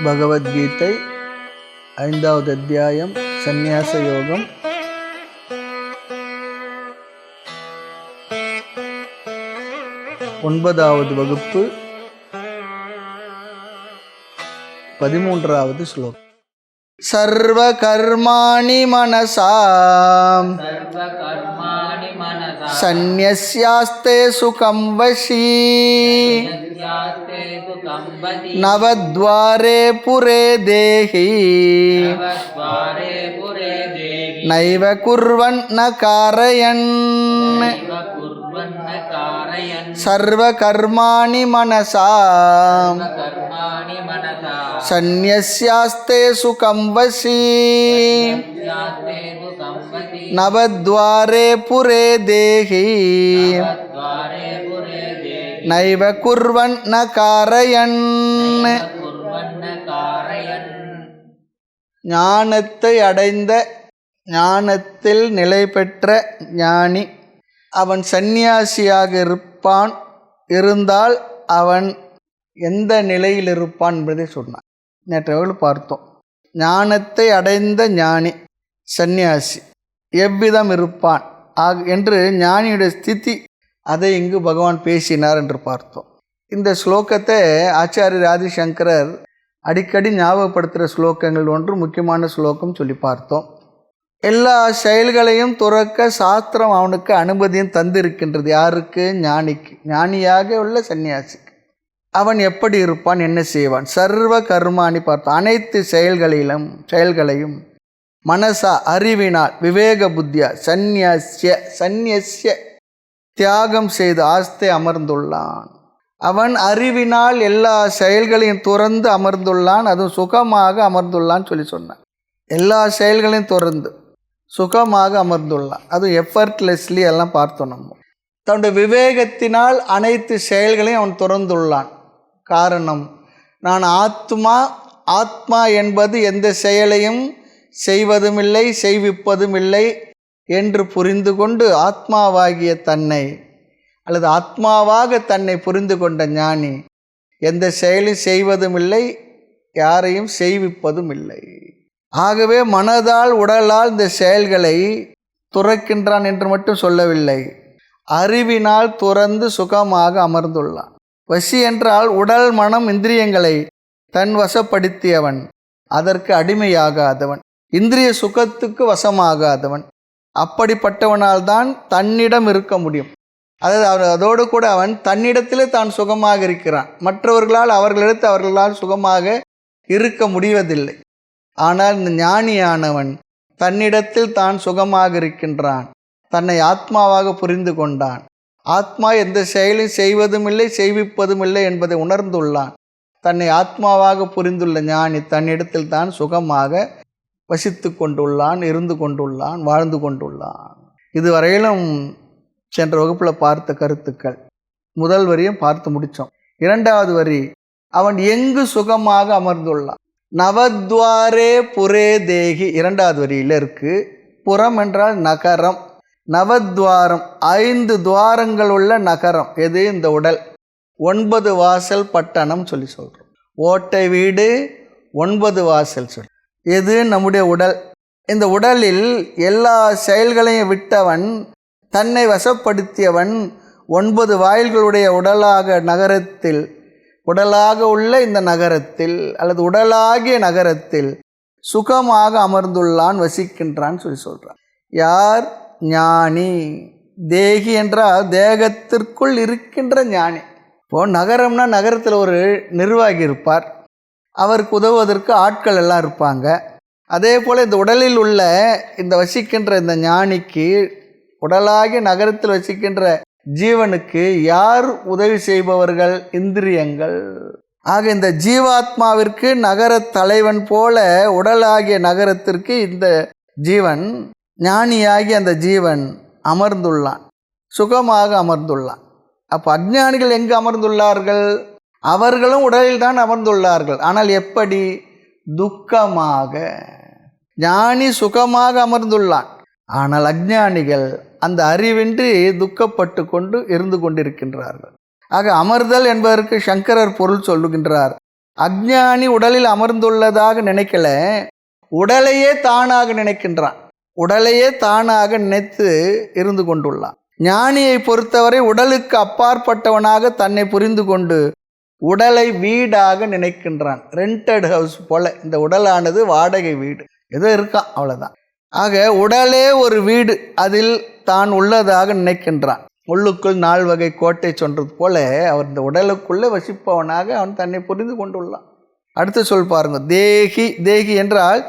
பகவத்கீதை 5வது அத்தியாயம் சந்நியாச யோகம். ஒன்பதாவது வகுப்பு 13வது ஸ்லோகம். சர்வ கர்மாணி மனசாம் சந்நியாஸ்தே சுகம் வசி நவத்வாரே புரே தேஹி நைவ குர்வன் ந காரயன். சர்வ கர்மாணி மனசாம் சந்நியாஸ்தே சுகம் வசி நவத்வாரே புரே தேஹி நைவ குர்வன் ந காரயன். ஞானத்தை அடைந்த ஞானத்தில் நிலை பெற்ற ஞானி அவன் சந்நியாசியாக இருந்தால் அவன் எந்த நிலையில் இருப்பான் என்பதை சொன்னான். நேற்று பார்த்தோம். ஞானத்தை அடைந்த ஞானி சந்நியாசி எவ்விதம் இருப்பான் என்று ஞானியுடைய ஸ்திதி அதை இங்கு பகவான் பேசினார் என்று பார்த்தோம். இந்த ஸ்லோகத்தை ஆச்சாரியர் ஆதிசங்கரர் அடிக்கடி ஞாபகப்படுத்துகிற ஸ்லோகங்கள் ஒன்று முக்கியமான ஸ்லோகம் சொல்லி பார்த்தோம். எல்லா செயல்களையும் துறக்க சாஸ்திரம் அவனுக்கு அனுமதியும் தந்திருக்கின்றது. யாருக்கு? ஞானிக்கு. ஞானியாக உள்ள சந்நியாசிக்கு. அவன் எப்படி இருப்பான், என்ன செய்வான்? சர்வ கர்மானி பார்த்தோம். அனைத்து செயல்களையும் மனசா அறிவினால் விவேக புத்தியா சந்நியஸ்ய தியாகம் செய்து ஆஸ்தே அமர்ந்துள்ளான். அவன் அறிவினால் எல்லா செயல்களையும் துறந்து அமர்ந்துள்ளான். அதுவும் சுகமாக அமர்ந்துள்ளான் சொல்லி சொன்னான். எல்லா செயல்களையும் துறந்து சுகமாக அமர்ந்துள்ளான். அதுவும் எஃபர்ட்லெஸ்லி எல்லாம் பார்த்தோம். நம்ம தன்னுடைய விவேகத்தினால் அனைத்து செயல்களையும் அவன் துறந்துள்ளான். காரணம், நான் ஆத்மா என்பது எந்த செயலையும் செய்வதும் இல்லை, செய்விப்பதும் இல்லை என்று புரிந்து கொண்டு ஆத்மாவாகிய தன்னை அல்லது ஆத்மாவாக தன்னை புரிந்து கொண்ட ஞானி எந்த செயலையும் செய்வதும் இல்லை, யாரையும் செய்விப்பதும் இல்லை. ஆகவே மனதால் உடலால் இந்த செயல்களை துறக்கின்றான் என்று மட்டும் சொல்லவில்லை, அறிவினால் துறந்து சுகமாக அமர்ந்துள்ளான். வசி என்றால் உடல் மனம் இந்திரியங்களை தன் வசப்படுத்தியவன், அதற்கு அடிமையாகாதவன், இந்திரிய சுகத்துக்கு வசமாகாதவன். அப்படிப்பட்டவனால் தான் தன்னிடம் இருக்க முடியும். அதாவது அதோடு கூட அவன் தன்னிடத்திலே தான் சுகமாக இருக்கிறான். மற்றவர்களால் அவர்களால் சுகமாக இருக்க முடிவதில்லை. ஆனால் இந்த ஞானியானவன் தன்னிடத்தில் தான் சுகமாக இருக்கின்றான். தன்னை ஆத்மாவாக புரிந்து கொண்டான். ஆத்மா எந்த செயலையும் செய்வதும் இல்லை, செய்விப்பதும் இல்லை என்பதை உணர்ந்துள்ளான். தன்னை ஆத்மாவாக புரிந்துள்ள ஞானி தன்னிடத்தில் தான் சுகமாக வசித்து கொண்டுள்ளான், இருந்து கொண்டுள்ளான், வாழ்ந்து கொண்டுள்ளான். இதுவரையிலும் சென்ற வகுப்பில் பார்த்த கருத்துக்கள். முதல் வரியும் பார்த்து முடித்தோம். இரண்டாவது வரி, அவன் எங்கு சுகமாக அமர்ந்துள்ளான். நவத்வாரே புரே தேகி இரண்டாவது வரியில் இருக்கு. புறம் என்றால் நகரம். நவத்வாரம் 5 துவாரங்கள் உள்ள நகரம். எது? இந்த உடல். 9 வாசல் பட்டணம் சொல்லி சொல்கிறோம். ஓட்டை வீடு 9 வாசல் சொல். எது? நம்முடைய உடல். இந்த உடலில் எல்லா செயல்களையும் விட்டவன், தன்னை வசப்படுத்தியவன் 9 வாயில்களுடைய உடலாக உள்ள இந்த நகரத்தில் அல்லது உடலாகிய நகரத்தில் சுகமாக அமர்ந்துள்ளான், வசிக்கின்றான் சொல்லி சொல்கிறான். யார்? ஞானி. தேகி என்றால் தேகத்திற்குள் இருக்கின்ற ஞானி. இப்போது நகரம்னா நகரத்தில் ஒரு நிர்வாகி இருப்பார், அவருக்கு உதவுவதற்கு ஆட்கள் எல்லாம் இருப்பாங்க. அதே போல் இந்த உடலில் உள்ள இந்த வசிக்கின்ற இந்த ஞானிக்கு, உடலாகிய நகரத்தில் வசிக்கின்ற ஜீவனுக்கு யார் உதவி செய்பவர்கள்? இந்திரியங்கள். ஆக இந்த ஜீவாத்மாவிற்கு நகர தலைவன் போல உடலாகிய நகரத்திற்கு இந்த ஜீவன், ஞானியாகி அந்த ஜீவன் அமர்ந்துள்ளான், சுகமாக அமர்ந்துள்ளான். அப்போ அஞ்ஞானிகள் எங்கு அமர்ந்துள்ளார்கள்? அவர்களும் உடலில் தான் அமர்ந்துள்ளார்கள். ஆனால் எப்படி? துக்கமாக. ஞானி சுகமாக அமர்ந்துள்ளான், ஆனால் அஞ்ஞானிகள் அந்த அறிவின்றி துக்கப்பட்டு கொண்டு இருந்து கொண்டிருக்கின்றார்கள். ஆக அமர்தல் என்பதற்கு சங்கரர் பொருள் சொல்லுகின்றார். அஞ்ஞானி உடலில் அமர்ந்துள்ளதாக நினைக்கல, உடலையே தானாக நினைக்கின்றான். உடலையே தானாக நினைத்து இருந்து கொண்டுள்ளான். ஞானியை பொறுத்தவரை உடலுக்கு அப்பாற்பட்டவனாக தன்னை புரிந்து கொண்டு உடலை வீடாக நினைக்கின்றான். ரெண்டட் ஹவுஸ் போல இந்த உடலானது வாடகை வீடு ஏதோ இருக்கான், அவ்வளோதான். ஆக உடலே ஒரு வீடு, அதில் தான் உள்ளதாக நினைக்கின்றான். உள்ளுக்குள் 4 வகை கோட்டை சொன்னது போல அவர் இந்த உடலுக்குள்ளே வசிப்பவனாக அவன் தன்னை புரிந்து கொண்டுள்ளான். அடுத்து சொல் பாருங்க, தேகி. தேகி என்றால்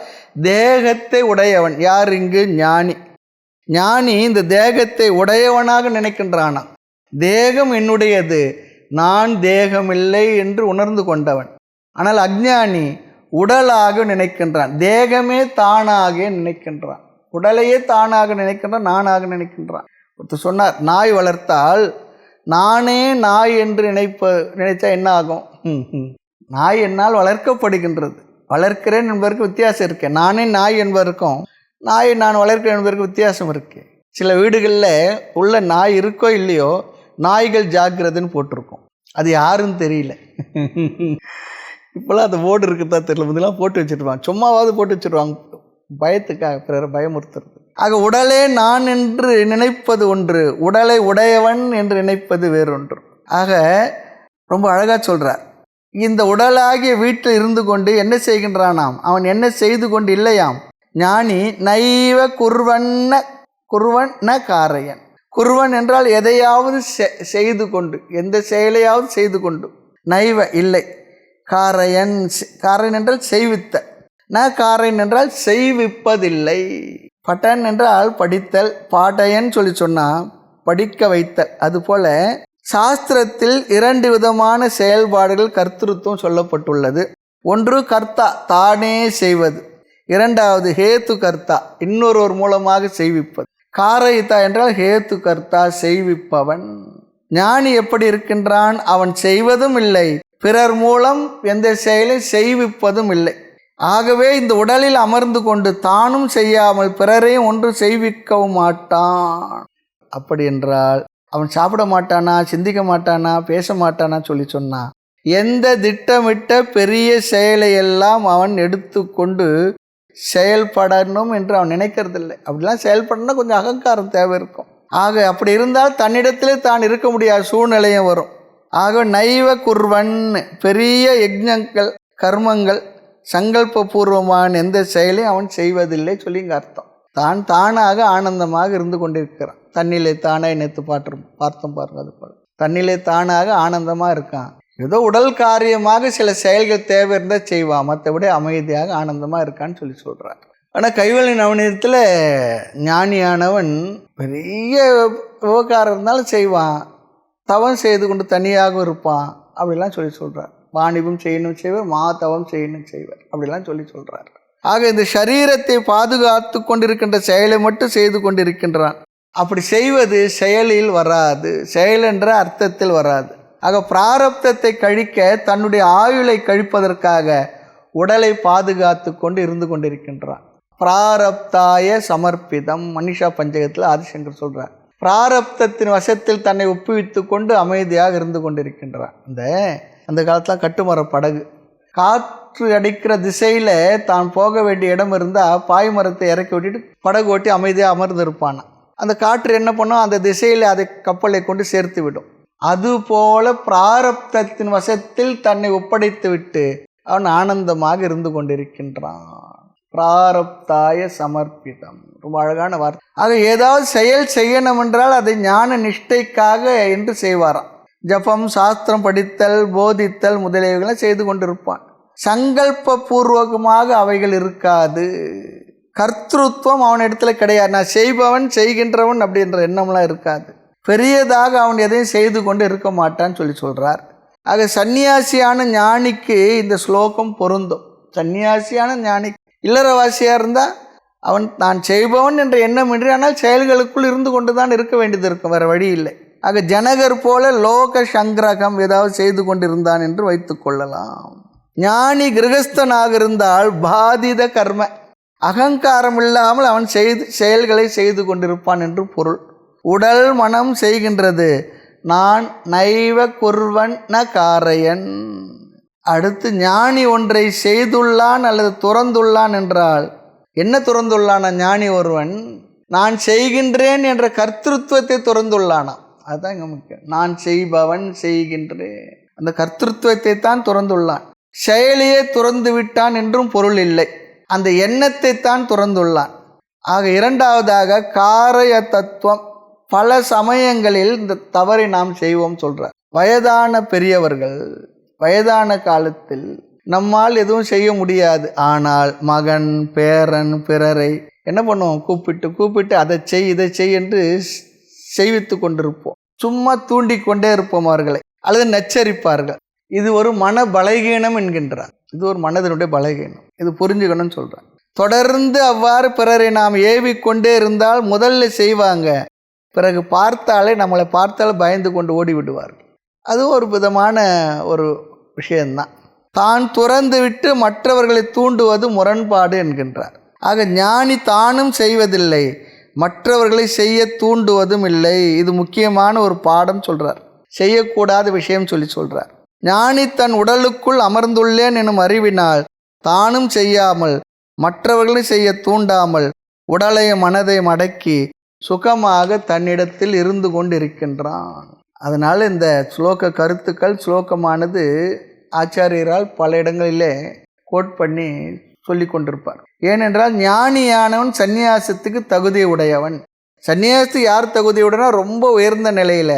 தேகத்தை உடையவன். யார் இங்கு? ஞானி. ஞானி இந்த தேகத்தை உடையவனாக நினைக்கின்றானா. தேகம் என்னுடையது, நான் தேகமில்லை என்று உணர்ந்து கொண்டவன். ஆனால் அஞ்ஞானி உடலாக நினைக்கின்றான், தேகமே தானாக நினைக்கின்றான், உடலையே தானாக நினைக்கின்றான், நானாக நினைக்கின்றான். ஒருத்தர் சொன்னார், நாய் வளர்த்தால் நானே நாய் என்று நினைத்தா என்ன ஆகும்? நாய் என்னால் வளர்க்கப்படுகின்றது. வளர்க்கிறேன் என்பதற்கு வித்தியாசம் இருக்கு. நானே நாய் என்பதற்கும் நாயை நான் வளர்க்கிறேன் என்பதற்கு வித்தியாசம் இருக்கு. சில வீடுகளில் உள்ள நாய் இருக்கோ இல்லையோ, நாய்கள் ஜாக்கிரதைன்னு போட்டிருக்கோம். அது யாருன்னு தெரியல. இப்போல்லாம் அந்த போர்டு இருக்குதா தெரியல, இதெல்லாம் போட்டு வச்சுருவாங்க. சும்மாவாவது போட்டு வச்சுருவாங்க, பயத்துக்காக, பிறரை பயமுறுத்துறது. ஆக உடலே நான் என்று நினைப்பது ஒன்று, உடலை உடையவன் என்று நினைப்பது வேறொன்று. ஆக ரொம்ப அழகாக சொல்கிறார். இந்த உடலாகிய வீட்டில் இருந்து கொண்டு என்ன செய்கின்றானாம்? அவன் என்ன செய்து கொண்டு இல்லையாம். ஞானி நைவ குர்வன் காரையன். குர்வன் என்றால் எதையாவது செய்து கொண்டு, எந்த செயலையாவது செய்து கொண்டு. நைவ இல்லை, காரையன். காரையன் என்றால் செய்வித்த, காரையன் என்றால் செய்விப்பதில்லை. பட்டன் என்றால் படித்தல், பாட்டையன் சொல்லி சொன்னால் படிக்க வைத்தல். அதுபோல சாஸ்திரத்தில் 2 விதமான செயல்பாடுகள் கர்த்திருவம் சொல்லப்பட்டுள்ளது. ஒன்று கர்த்தா, தானே செய்வது. இரண்டாவது ஹேத்து கர்த்தா, இன்னொருவர் மூலமாக செய்விப்பது. காரயிதா என்றால் ஹேத்து கர்த்தா, செய்விப்பவன். ஞானி எப்படி இருக்கின்றான்? அவன் செய்வதும் இல்லை, பிறர் மூலம் எந்த செயலை செய்விப்பதும் இல்லை. ஆகவே இந்த உடலில் அமர்ந்து கொண்டு தானும் செய்யாமல் பிறரையும் ஒன்று செய்விக்கவும் மாட்டான். அப்படி என்றால் அவன் சாப்பிட மாட்டானா, சிந்திக்க மாட்டானா, பேச மாட்டானா சொல்லி சொன்னான். எந்த திட்டமிட்ட பெரிய செயலையெல்லாம் அவன் எடுத்து கொண்டு செயல்படணும் என்று அவன் நினைக்கிறதில்லை. அப்படிலாம் செயல்படணும்னா கொஞ்சம் அகங்காரம் தேவை இருக்கும். ஆக அப்படி இருந்தால் தன்னிடத்திலே தான் இருக்க முடியாத சூழ்நிலையும் வரும். ஆக நைவ குர்வன், பெரிய யஜ்ஞங்கள், கர்மங்கள், சங்கல்ப பூர்வமான எந்த செயலையும் அவன் செய்வதில்லை சொல்லி இங்கே அர்த்தம். தான் தானாக ஆனந்தமாக இருந்து கொண்டிருக்கிறான். தன்னிலே தானாக நேற்று பார்த்தோம் பாருங்க. அது போல தன்னிலே தானாக ஆனந்தமாக இருக்கான். ஏதோ உடல் காரியமாக சில செயல்கள் தேவை இருந்தால் செய்வான், மற்றபடி அமைதியாக ஆனந்தமாக இருக்கான்னு சொல்லி சொல்கிறார். ஆனால் கைவல்ய நவநீதத்தில் ஞானியானவன் பெரிய விவகாரம் இருந்தாலும் செய்வான், தவம் செய்து கொண்டு தனியாக இருப்பான் அப்படிலாம் சொல்லி சொல்கிறார். வாணிபம் செய்யணும் செய்வர், தவம் செய்யணும் செய்வர் அப்படிலாம் சொல்லி சொல்கிறார். ஆக இந்த சரீரத்தை பாதுகாத்து கொண்டிருக்கின்ற செயலை மட்டும் செய்து கொண்டிருக்கின்றான். அப்படி செய்வது செயலில் வராது, செயல் என்ற அர்த்தத்தில் வராது. ஆக பிராரப்தத்தை கழிக்க, தன்னுடைய ஆயுளை கழிப்பதற்காக உடலை பாதுகாத்து கொண்டு இருந்து கொண்டிருக்கின்றான். பிராரப்தாய சமர்ப்பிதம், மனிஷா பஞ்சகத்தில் ஆதிசங்கர் சொல்கிறார். பிராரப்தத்தின் வசத்தில் தன்னை ஒப்புவித்து கொண்டு அமைதியாக இருந்து கொண்டிருக்கின்றான். அந்த காலத்தில் கட்டுமர படகு, காற்று அடிக்கிற திசையில் தான் போக வேண்டிய இடம் இருந்தால் பாய்மரத்தை இறக்கி விட்டுட்டு படகு ஓட்டி அமைதியாக அமர்ந்திருப்பான். அந்த காற்று என்ன பண்ணும்? அந்த திசையில் அதை கப்பலை கொண்டு சேர்த்து விடும். அதுபோல பிராரப்தத்தின் வசத்தில் தன்னை ஒப்படைத்து விட்டு அவன் ஆனந்தமாக இருந்து கொண்டிருக்கின்றான். பிராரப்தாய சமர்ப்பிதம், ரொம்ப அழகான வார்த்தை. ஆக ஏதாவது செயல் செய்யணும் என்றால் அதை ஞான நிஷ்டைக்காக என்று செய்வாராம். ஜபம், சாஸ்திரம் படித்தல், போதித்தல் முதலியவைகளை செய்து கொண்டிருப்பான். சங்கல்ப பூர்வகமாக அவைகள் இருக்காது. கர்த்திருவம் அவனிடத்துல கிடையாது. நான் செய்பவன், செய்கின்றவன் அப்படின்ற எண்ணம்லாம் இருக்காது. பெரியதாக அவன் எதையும் செய்து கொண்டு இருக்க மாட்டான்னு சொல்லி சொல்கிறார். ஆக சன்னியாசியான ஞானிக்கு இந்த ஸ்லோகம் பொருந்தும். சன்னியாசியான ஞானிக்கு, இல்லறவாசியாக இருந்தால் அவன் நான் செய்பவன் என்ற எண்ணம் இன்றி, ஆனால் செயல்களுக்குள் இருந்து கொண்டு தான் இருக்க வேண்டியது இருக்கும், வேறு வழி இல்லை. ஆக ஜனகர் போல லோக சங்கிரகம் ஏதாவது செய்து கொண்டிருந்தான் என்று வைத்து கொள்ளலாம். ஞானி கிரகஸ்தனாக இருந்தால் பாதித கர்ம, அகங்காரம் இல்லாமல் அவன் செயல்களை செய்து கொண்டிருப்பான் என்று பொருள். உடல் மனம் செய்கின்றது, நான் நைவ குர்வன் காரையன். அடுத்து ஞானி ஒன்றை செய்துள்ளான் அல்லது துறந்துள்ளான் என்றால் என்ன துறந்துள்ளானா? ஞானி ஒருவன் நான் செய்கின்றேன் என்ற கர்த்திருவத்தை துறந்துள்ளானா. அதுதான் இங்கே முக்கியம். நான் செய்பவன், செய்கின்றேன், அந்த கர்த்திருவத்தை தான் துறந்துள்ளான். செயலியே துறந்து விட்டான் என்றும் பொருள் இல்லை, அந்த எண்ணத்தை தான் துறந்துள்ளான். ஆக இரண்டாவதாக காரிய தத்துவம். பல சமயங்களில் இந்த தவறை நாம் செய்வோம் சொல்கிறார். வயதான பெரியவர்கள் வயதான காலத்தில் நம்மால் எதுவும் செய்ய முடியாது, ஆனால் மகன் பேரன் பிறரை என்ன பண்ணுவோம்? கூப்பிட்டு அதை செய் இதை செய் என்று செய்வித்து கொண்டிருப்போம். சும்மா தூண்டி கொண்டே இருப்போம் அவர்களை, அல்லது நச்சரிப்பார்கள். இது ஒரு மன பலகீனம் என்கின்றார். இது ஒரு மனதினுடைய பலகீனம், இது புரிஞ்சுக்கணும்னு சொல்கிறார். தொடர்ந்து அவ்வாறு பிறரை நாம் ஏவிக்கொண்டே இருந்தால் முதல்ல செய்வாங்க, பிறகு நம்மளை பார்த்தாலே பயந்து கொண்டு ஓடி விடுவார்கள். அது ஒரு விதமான ஒரு விஷயந்தான். தான் துறந்து விட்டு மற்றவர்களை தூண்டுவது முரண்பாடு என்கின்றார். ஆக ஞானி தானும் செய்வதில்லை, மற்றவர்களை செய்ய தூண்டுவதும் இல்லை. இது முக்கியமான ஒரு பாடம் சொல்கிறார், செய்யக்கூடாத விஷயம் சொல்கிறார். ஞானி தன் உடலுக்குள் அமர்ந்துள்ளேன் எனும் அறிவினால் தானும் செய்யாமல் மற்றவர்களை செய்ய தூண்டாமல் உடலையும் மனதையும் அடக்கி சுகமாக தன்னிடத்தில் இருந்து கொண்டிருக்கின்றான். அதனால் இந்த ஸ்லோக கருத்துக்கள், ஸ்லோகமானது ஆச்சாரியரால் பல இடங்களிலே கோட் பண்ணி சொல்லி கொண்டிருப்பார். ஏனென்றால் ஞானியானவன் சந்நியாசத்துக்கு தகுதி உடையவன். சந்நியாசத்துக்கு யார் தகுதியுடனா? ரொம்ப உயர்ந்த நிலையில்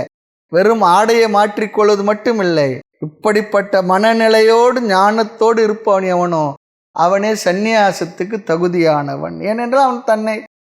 வெறும் ஆடையை மாற்றிக்கொள்வது மட்டும் இல்லை, இப்படிப்பட்ட மனநிலையோடு ஞானத்தோடு இருப்பவன் எவனோ அவனே சந்நியாசத்துக்கு தகுதியானவன். ஏனென்றால் அவன்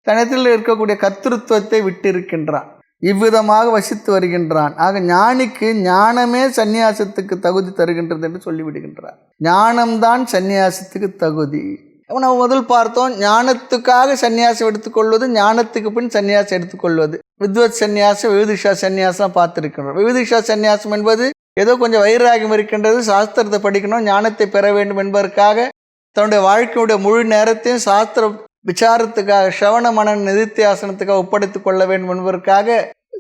தன்னத்தில் இருக்கக்கூடிய கர்த்திருவத்தை விட்டிருக்கின்றான், இவ்விதமாக வசித்து வருகின்றான். ஆக ஞானிக்கு ஞானமே சந்நியாசத்துக்கு தகுதி தருகின்றது என்று சொல்லிவிடுகின்றார். ஞானம்தான் சந்நியாசத்துக்கு தகுதி. நம்ம முதல் பார்த்தோம், ஞானத்துக்காக சந்நியாசம் எடுத்துக்கொள்வது, ஞானத்துக்கு பின் சந்நியாசம் எடுத்துக்கொள்வது. வித்வத் சந்நியாசம், விவிதிஷா சந்நியாசம் பார்த்துருக்கின்றோம். விவிதிஷா சந்நியாசம் என்பது ஏதோ கொஞ்சம் வைராகியம் இருக்கின்றது, சாஸ்திரத்தை படிக்கணும், ஞானத்தை பெற வேண்டும் என்பதற்காக தன்னுடைய வாழ்க்கையுடைய முழு நேரத்தையும் சாஸ்திர விசாரத்துக்காக, ஸ்ரவண மனன நிதித்தியாசனத்துக்காக ஒப்படைத்துக் கொள்ள வேண்டும் என்பதற்காக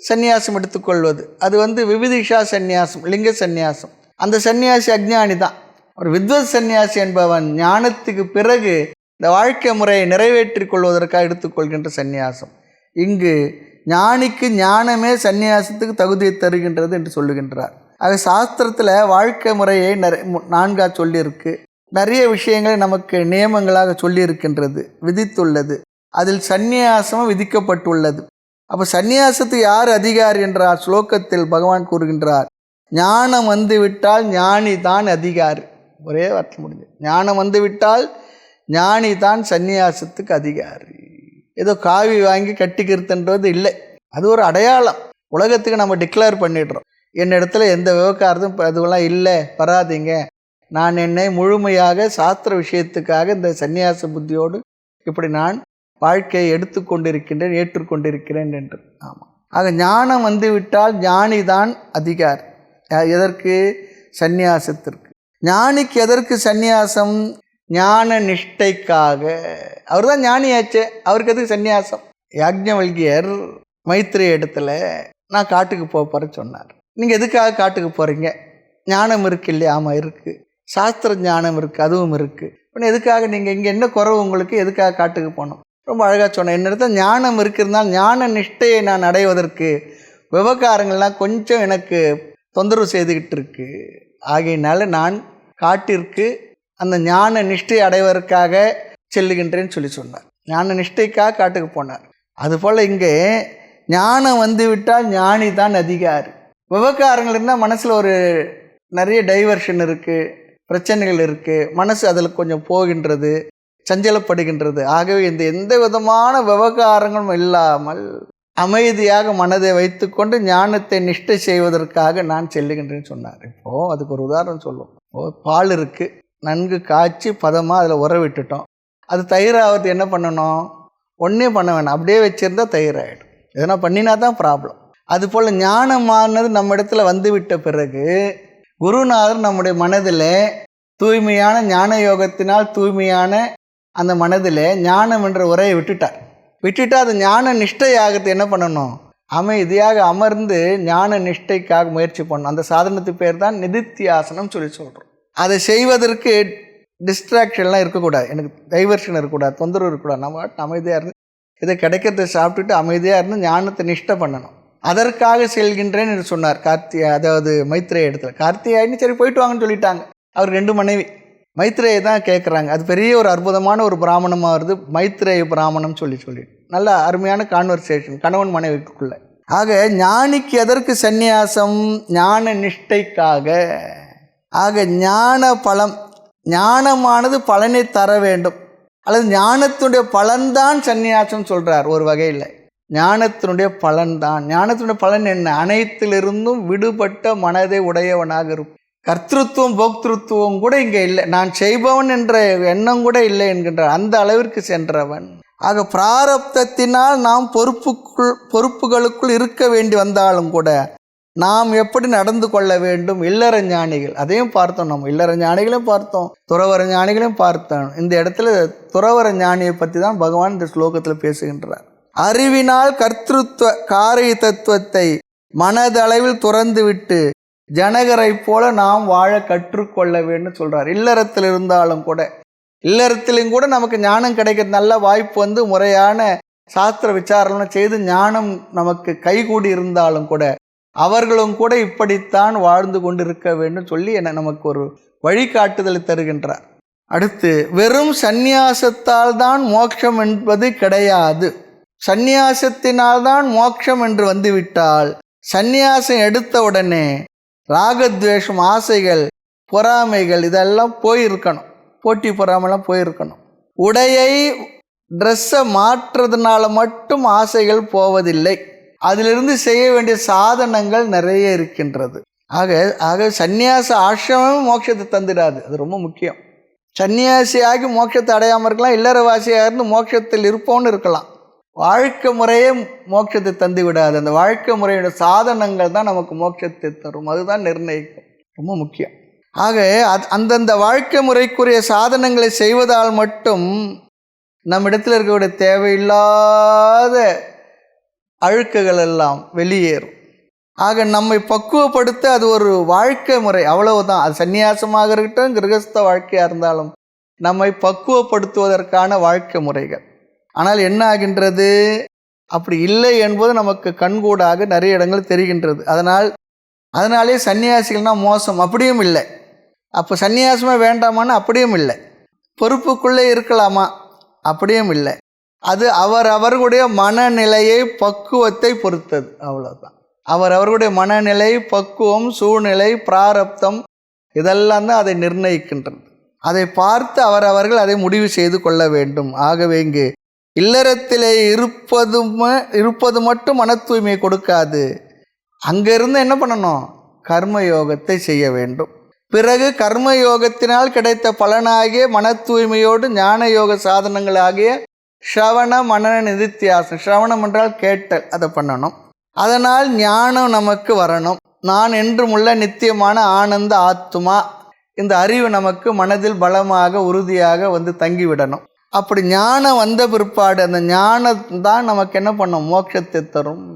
சந்நியாசம் எடுத்துக்கொள்வது. அது விவிதிஷா சந்நியாசம், லிங்க சந்நியாசம். அந்த சந்நியாசி அஜ்ஞானி தான். ஒரு வித்வத் சந்நியாசி என்பவன் ஞானத்துக்கு பிறகு இந்த வாழ்க்கை முறையை நிறைவேற்றிக் கொள்வதற்காக எடுத்துக்கொள்கின்ற சந்நியாசம். இங்கு ஞானிக்கு ஞானமே சந்நியாசத்துக்கு தகுதியை தருகின்றது என்று சொல்லுகின்றார். அது சாஸ்திரத்தில் வாழ்க்கை முறையை 4 சொல்லியிருக்கு. நிறைய விஷயங்களை நமக்கு நியமங்களாக சொல்லியிருக்கின்றது, விதித்துள்ளது. அதில் சந்நியாசமும் விதிக்கப்பட்டுள்ளது. அப்போ சந்நியாசத்துக்கு யார் அதிகாரி என்றால் ஸ்லோகத்தில் பகவான் கூறுகின்றார், ஞானம் வந்துவிட்டால் ஞானி தான் அதிகாரி. ஒரே வார்த்தை முடிஞ்சு, ஞானம் வந்துவிட்டால் ஞானி தான் சந்நியாசத்துக்கு அதிகாரி. ஏதோ காவி வாங்கி கட்டிக்கிறதுன்றது இல்லை, அது ஒரு அடையாளம். உலகத்துக்கு நம்ம டிக்ளேர் பண்ணிடுறோம், என்னிடத்துல எந்த விவகாரத்தும் அதுவெல்லாம் இல்லை, வராதிங்க, நான் என்னை முழுமையாக சாஸ்திர விஷயத்துக்காக இந்த சந்நியாச புத்தியோடு இப்படி நான் வாழ்க்கையை எடுத்துக்கொண்டிருக்கின்றேன், ஏற்றுக்கொண்டிருக்கிறேன் என்று. ஆமாம். ஆக ஞானம் வந்துவிட்டால் ஞானி தான் அதிகாரி. எதற்கு? சந்நியாசத்திற்கு. ஞானிக்கு எதற்கு சந்நியாசம்? ஞான நிஷ்டைக்காக. அவர் தான் ஞானியாச்சே, அவருக்கு எதுக்கு சந்நியாசம்? யாக்ஞவல்கியர் மைத்ரேய இடத்துல நான் காட்டுக்கு போகிறேன்னு சொன்னார். நீங்கள் எதுக்காக காட்டுக்கு போகிறீங்க? ஞானம் இருக்குது இல்லையா? ஆமாம் இருக்குது. சாஸ்திர ஞானம் இருக்குது, அதுவும் இருக்குது. இப்போ எதுக்காக நீங்கள் இங்கே என்ன குறவு உங்களுக்கு, எதுக்காக காட்டுக்கு போகணும்? ரொம்ப அழகாக சொன்னேன். என்னிடத்தில் ஞானம் இருக்கிறதுனால ஞான நிஷ்டையை நான் அடைவதற்கு விவகாரங்கள்லாம் கொஞ்சம் எனக்கு தொந்தரவு செய்துக்கிட்டு இருக்கு. ஆகையினால நான் காட்டிற்கு அந்த ஞான நிஷ்டையை அடைவதற்காக செல்லுகின்றேன்னு சொன்னார். ஞான நிஷ்டைக்காக காட்டுக்கு போனார். அதுபோல் இங்கே ஞானம் வந்துவிட்டால் ஞானி தான் அதிகாரி. விவகாரங்கள் இருந்தால் மனசில் ஒரு நிறைய டைவர்ஷன் இருக்குது, பிரச்சனைகள் இருக்குது, மனசு அதில் கொஞ்சம் போகின்றது, சஞ்சலப்படுகின்றது. ஆகவே எந்த விதமான விவகாரங்களும் இல்லாமல் அமைதியாக மனதை வைத்துக்கொண்டு ஞானத்தை நிஷ்டை செய்வதற்காக நான் செல்லுகின்றேன்னு சொன்னார். இப்போது அதுக்கு ஒரு உதாரணம் சொல்லுவோம். பால் இருக்குது, நன்கு காய்ச்சி பதமாக அதில் உர விட்டுட்டோம். அது தயிராகிறது என்ன பண்ணணும்? ஒன்றே பண்ண வேணாம், அப்படியே வச்சுருந்தா தயிராகிடும். எதனா பண்ணினா தான் ப்ராப்ளம். அதுபோல் ஞானமானது நம்ம இடத்துல வந்துவிட்ட பிறகு குருநாதர் நம்முடைய மனதில் தூய்மையான ஞான யோகத்தினால் தூய்மையான அந்த மனதில் ஞானம் என்ற உரையை விட்டுட்டா அது ஞான நிஷ்டையாகிறது என்ன பண்ணணும்? அமைதியாக அமர்ந்து ஞான நிஷ்டைக்காக முயற்சி பண்ணணும். அந்த சாதனத்துக்கு பேர் தான் நிதித்தியாசனம் சொல்கிறோம். அதை செய்வதற்கு டிஸ்ட்ராக்ஷன்லாம் இருக்கக்கூடாது, எனக்கு டைவர்ஷன் இருக்கக்கூடாது, தொந்தரவு இருக்கக்கூடாது. நம்ம அமைதியாக இருந்து இதை கிடைக்கிறத சாப்பிட்டுட்டு அமைதியாக இருந்து ஞானத்தை நிஷ்டை பண்ணணும். அதற்காக செல்கின்றேன் என்று சொன்னார் அதாவது மைத்ரேய இடத்துல. கார்த்தியாயின்னு சரி போயிட்டு வாங்கன்னு சொல்லிட்டாங்க. அவர் 2 மனைவி. மைத்ரேயை தான் கேட்குறாங்க. அது பெரிய ஒரு அற்புதமான ஒரு பிராமணமாக வருது, மைத்ரேய பிராமணம் சொல்லிட்டு நல்ல அருமையான கான்வர்சேஷன் கணவன் மனைவிக்குள்ள. ஆக ஞானிக்கு எதற்கு சந்நியாசம்? ஞான நிஷ்டைக்காக. ஆக ஞான பலம், ஞானமானது பலனை தர வேண்டும், அல்லது ஞானத்தினுடைய பலன்தான் சந்நியாசம் சொல்கிறார். ஒரு வகையில் ஞானத்தினுடைய பலன்தான். ஞானத்தினுடைய பலன் என்ன? அனைத்திலிருந்தும் விடுபட்ட மனதை உடையவனாக இருக்கும். கர்த்திருவம் போக்திருத்துவம் கூட இங்கே இல்லை, நான் செய்பவன் என்ற எண்ணம் கூட இல்லை என்கின்றார். அந்த அளவிற்கு சென்றவன். ஆக பிராரப்தத்தினால் நாம் பொறுப்புகளுக்குள் இருக்க வேண்டி வந்தாலும் கூட நாம் எப்படி நடந்து கொள்ள வேண்டும்? இல்லற ஞானிகள் அதையும் பார்த்தோம், நம்ம இல்லற ஞானிகளையும் பார்த்தோம், துறவர ஞானிகளையும் பார்த்தோம். இந்த இடத்துல துறவர ஞானியை பற்றி தான் பகவான் இந்த ஸ்லோகத்தில் பேசுகின்றார். அறிவினால் கர்த்திருவ காரிய தத்துவத்தை மனதளவில் துறந்து விட்டு ஜனகரை போல நாம் வாழ கற்றுக்கொள்ள வேண்டும் சொல்கிறார். இல்லறத்தில் இருந்தாலும் கூட, இல்லறத்திலும் கூட நமக்கு ஞானம் கிடைக்கிற நல்ல வாய்ப்பு முறையான சாஸ்திர விசாரணை செய்து ஞானம் நமக்கு கைகூடி இருந்தாலும் கூட அவர்களும் கூட இப்படித்தான் வாழ்ந்து கொண்டிருக்க வேண்டும் சொல்லி நமக்கு ஒரு வழிகாட்டுதலை தருகின்றார். அடுத்து, வெறும் சந்நியாசத்தால் தான் மோட்சம் என்பது கிடையாது. சந்நியாசத்தினால்தான் மோட்சம் என்று வந்துவிட்டால் சந்நியாசம் எடுத்த உடனே ராகத்வேஷம், ஆசைகள், பொறாமைகள் இதெல்லாம் போயிருக்கணும், போட்டி பொறாமைலாம் போயிருக்கணும். உடையை ட்ரெஸ்ஸை மாற்றுறதுனால மட்டும் ஆசைகள் போவதில்லை, அதிலிருந்து செய்ய வேண்டிய சாதனங்கள் நிறைய இருக்கின்றது. ஆக சந்நியாச ஆசிரமம் மோட்சத்தை தந்துடாது, அது ரொம்ப முக்கியம். சன்னியாசியாகி மோட்சத்தை அடையாமல் இருக்கலாம், இல்லறவாசியாக இருந்து மோட்சத்தில் இருப்போன்னு இருக்கலாம். வாழ்க்கை முறையே மோட்சத்தை தந்து விடாது. அந்த வாழ்க்கை முறையோட சாதனங்கள் தான் நமக்கு மோட்சத்தை தரும், அதுதான் நிர்ணயிக்கும், ரொம்ப முக்கியம். ஆக அந்தந்த வாழ்க்கை முறைக்குரிய சாதனங்களை செய்வதால் மட்டும் நம்மிடத்தில் இருக்கக்கூடிய தேவையில்லாத அழுக்குகள் எல்லாம் வெளியேறும். ஆக நம்மை பக்குவப்படுத்த அது ஒரு வாழ்க்கை முறை, அவ்வளவுதான். அது சந்நியாசமாக இருக்கட்டும், கிரகஸ்த வாழ்க்கையாக இருந்தாலும் நம்மை பக்குவப்படுத்துவதற்கான வாழ்க்கை முறைகள். ஆனால் என்ன ஆகின்றது? அப்படி இல்லை என்பது நமக்கு கண்கூடாக நிறைய இடங்கள் தெரிகின்றது. அதனாலே சன்னியாசிகள்னால் மோசம் அப்படியும் இல்லை. அப்போ சன்னியாசமாக வேண்டாமான்னு அப்படியும் இல்லை. பொறுப்புக்குள்ளே இருக்கலாமா? அப்படியும் இல்லை. அது அவர்களுடைய மனநிலையை, பக்குவத்தை பொறுத்தது, அவ்வளோதான். அவர்களுடைய மனநிலை, பக்குவம், சூழ்நிலை, பிராரப்தம் இதெல்லாம் தான் அதை நிர்ணயிக்கின்றது. அதை பார்த்து அவர்கள் அதை முடிவு செய்து கொள்ள வேண்டும். ஆகவே இங்கு இல்லறத்திலே இருப்பது மட்டும் மன தூய்மையை கொடுக்காது. அங்கிருந்து என்ன பண்ணணும்? கர்மயோகத்தை செய்ய வேண்டும். பிறகு கர்மயோகத்தினால் கிடைத்த பலனாகிய மன தூய்மையோடு ஞான யோக சாதனங்களாகிய ஸ்ரவண மனன நிதித்தியாசனம், ஸ்ரவணம் என்றால் கேட்டல், அதை பண்ணணும். அதனால் ஞானம் நமக்கு வரணும். நான் என்றும் உள்ள நித்தியமான ஆனந்த ஆத்மா, இந்த அறிவு நமக்கு மனதில் பலமாக உறுதியாக தங்கிவிடணும். அப்படி ஞானம் வந்த பிற்பாடு அந்த ஞானம் தான் நமக்கு என்ன பண்ணும்? மோட்சத்தை தரும்.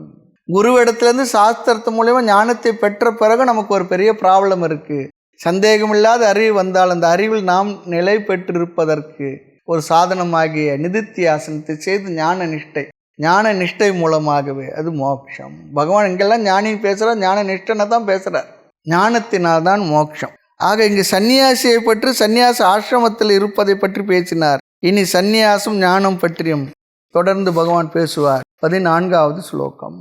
குருவிடத்துலேருந்து சாஸ்திரத்து மூலமா ஞானத்தை பெற்ற பிறகு நமக்கு ஒரு பெரிய ப்ராப்ளம் இருக்குது. சந்தேகமில்லாத அறிவு வந்தால் அந்த அறிவில் நாம் நிலை பெற்றிருப்பதற்கு ஒரு சாதனமாகிய நிதித்தியாசனத்தை செய்து ஞான நிஷ்டை மூலமாகவே அது மோட்சம். பகவான் இங்கெல்லாம் ஞானி பேசுகிறார், ஞான நிஷ்டனை தான் பேசுகிறார். ஞானத்தினால் தான் மோட்சம். ஆக இங்கு சன்னியாசியை பற்றி, சன்னியாச ஆசிரமத்தில் இருப்பதை பற்றி பேசினார். இனி சந்நியாசம் ஞானம் பற்றியும் தொடர்ந்து பகவான் பேசுவார். 14வது ஸ்லோகம்.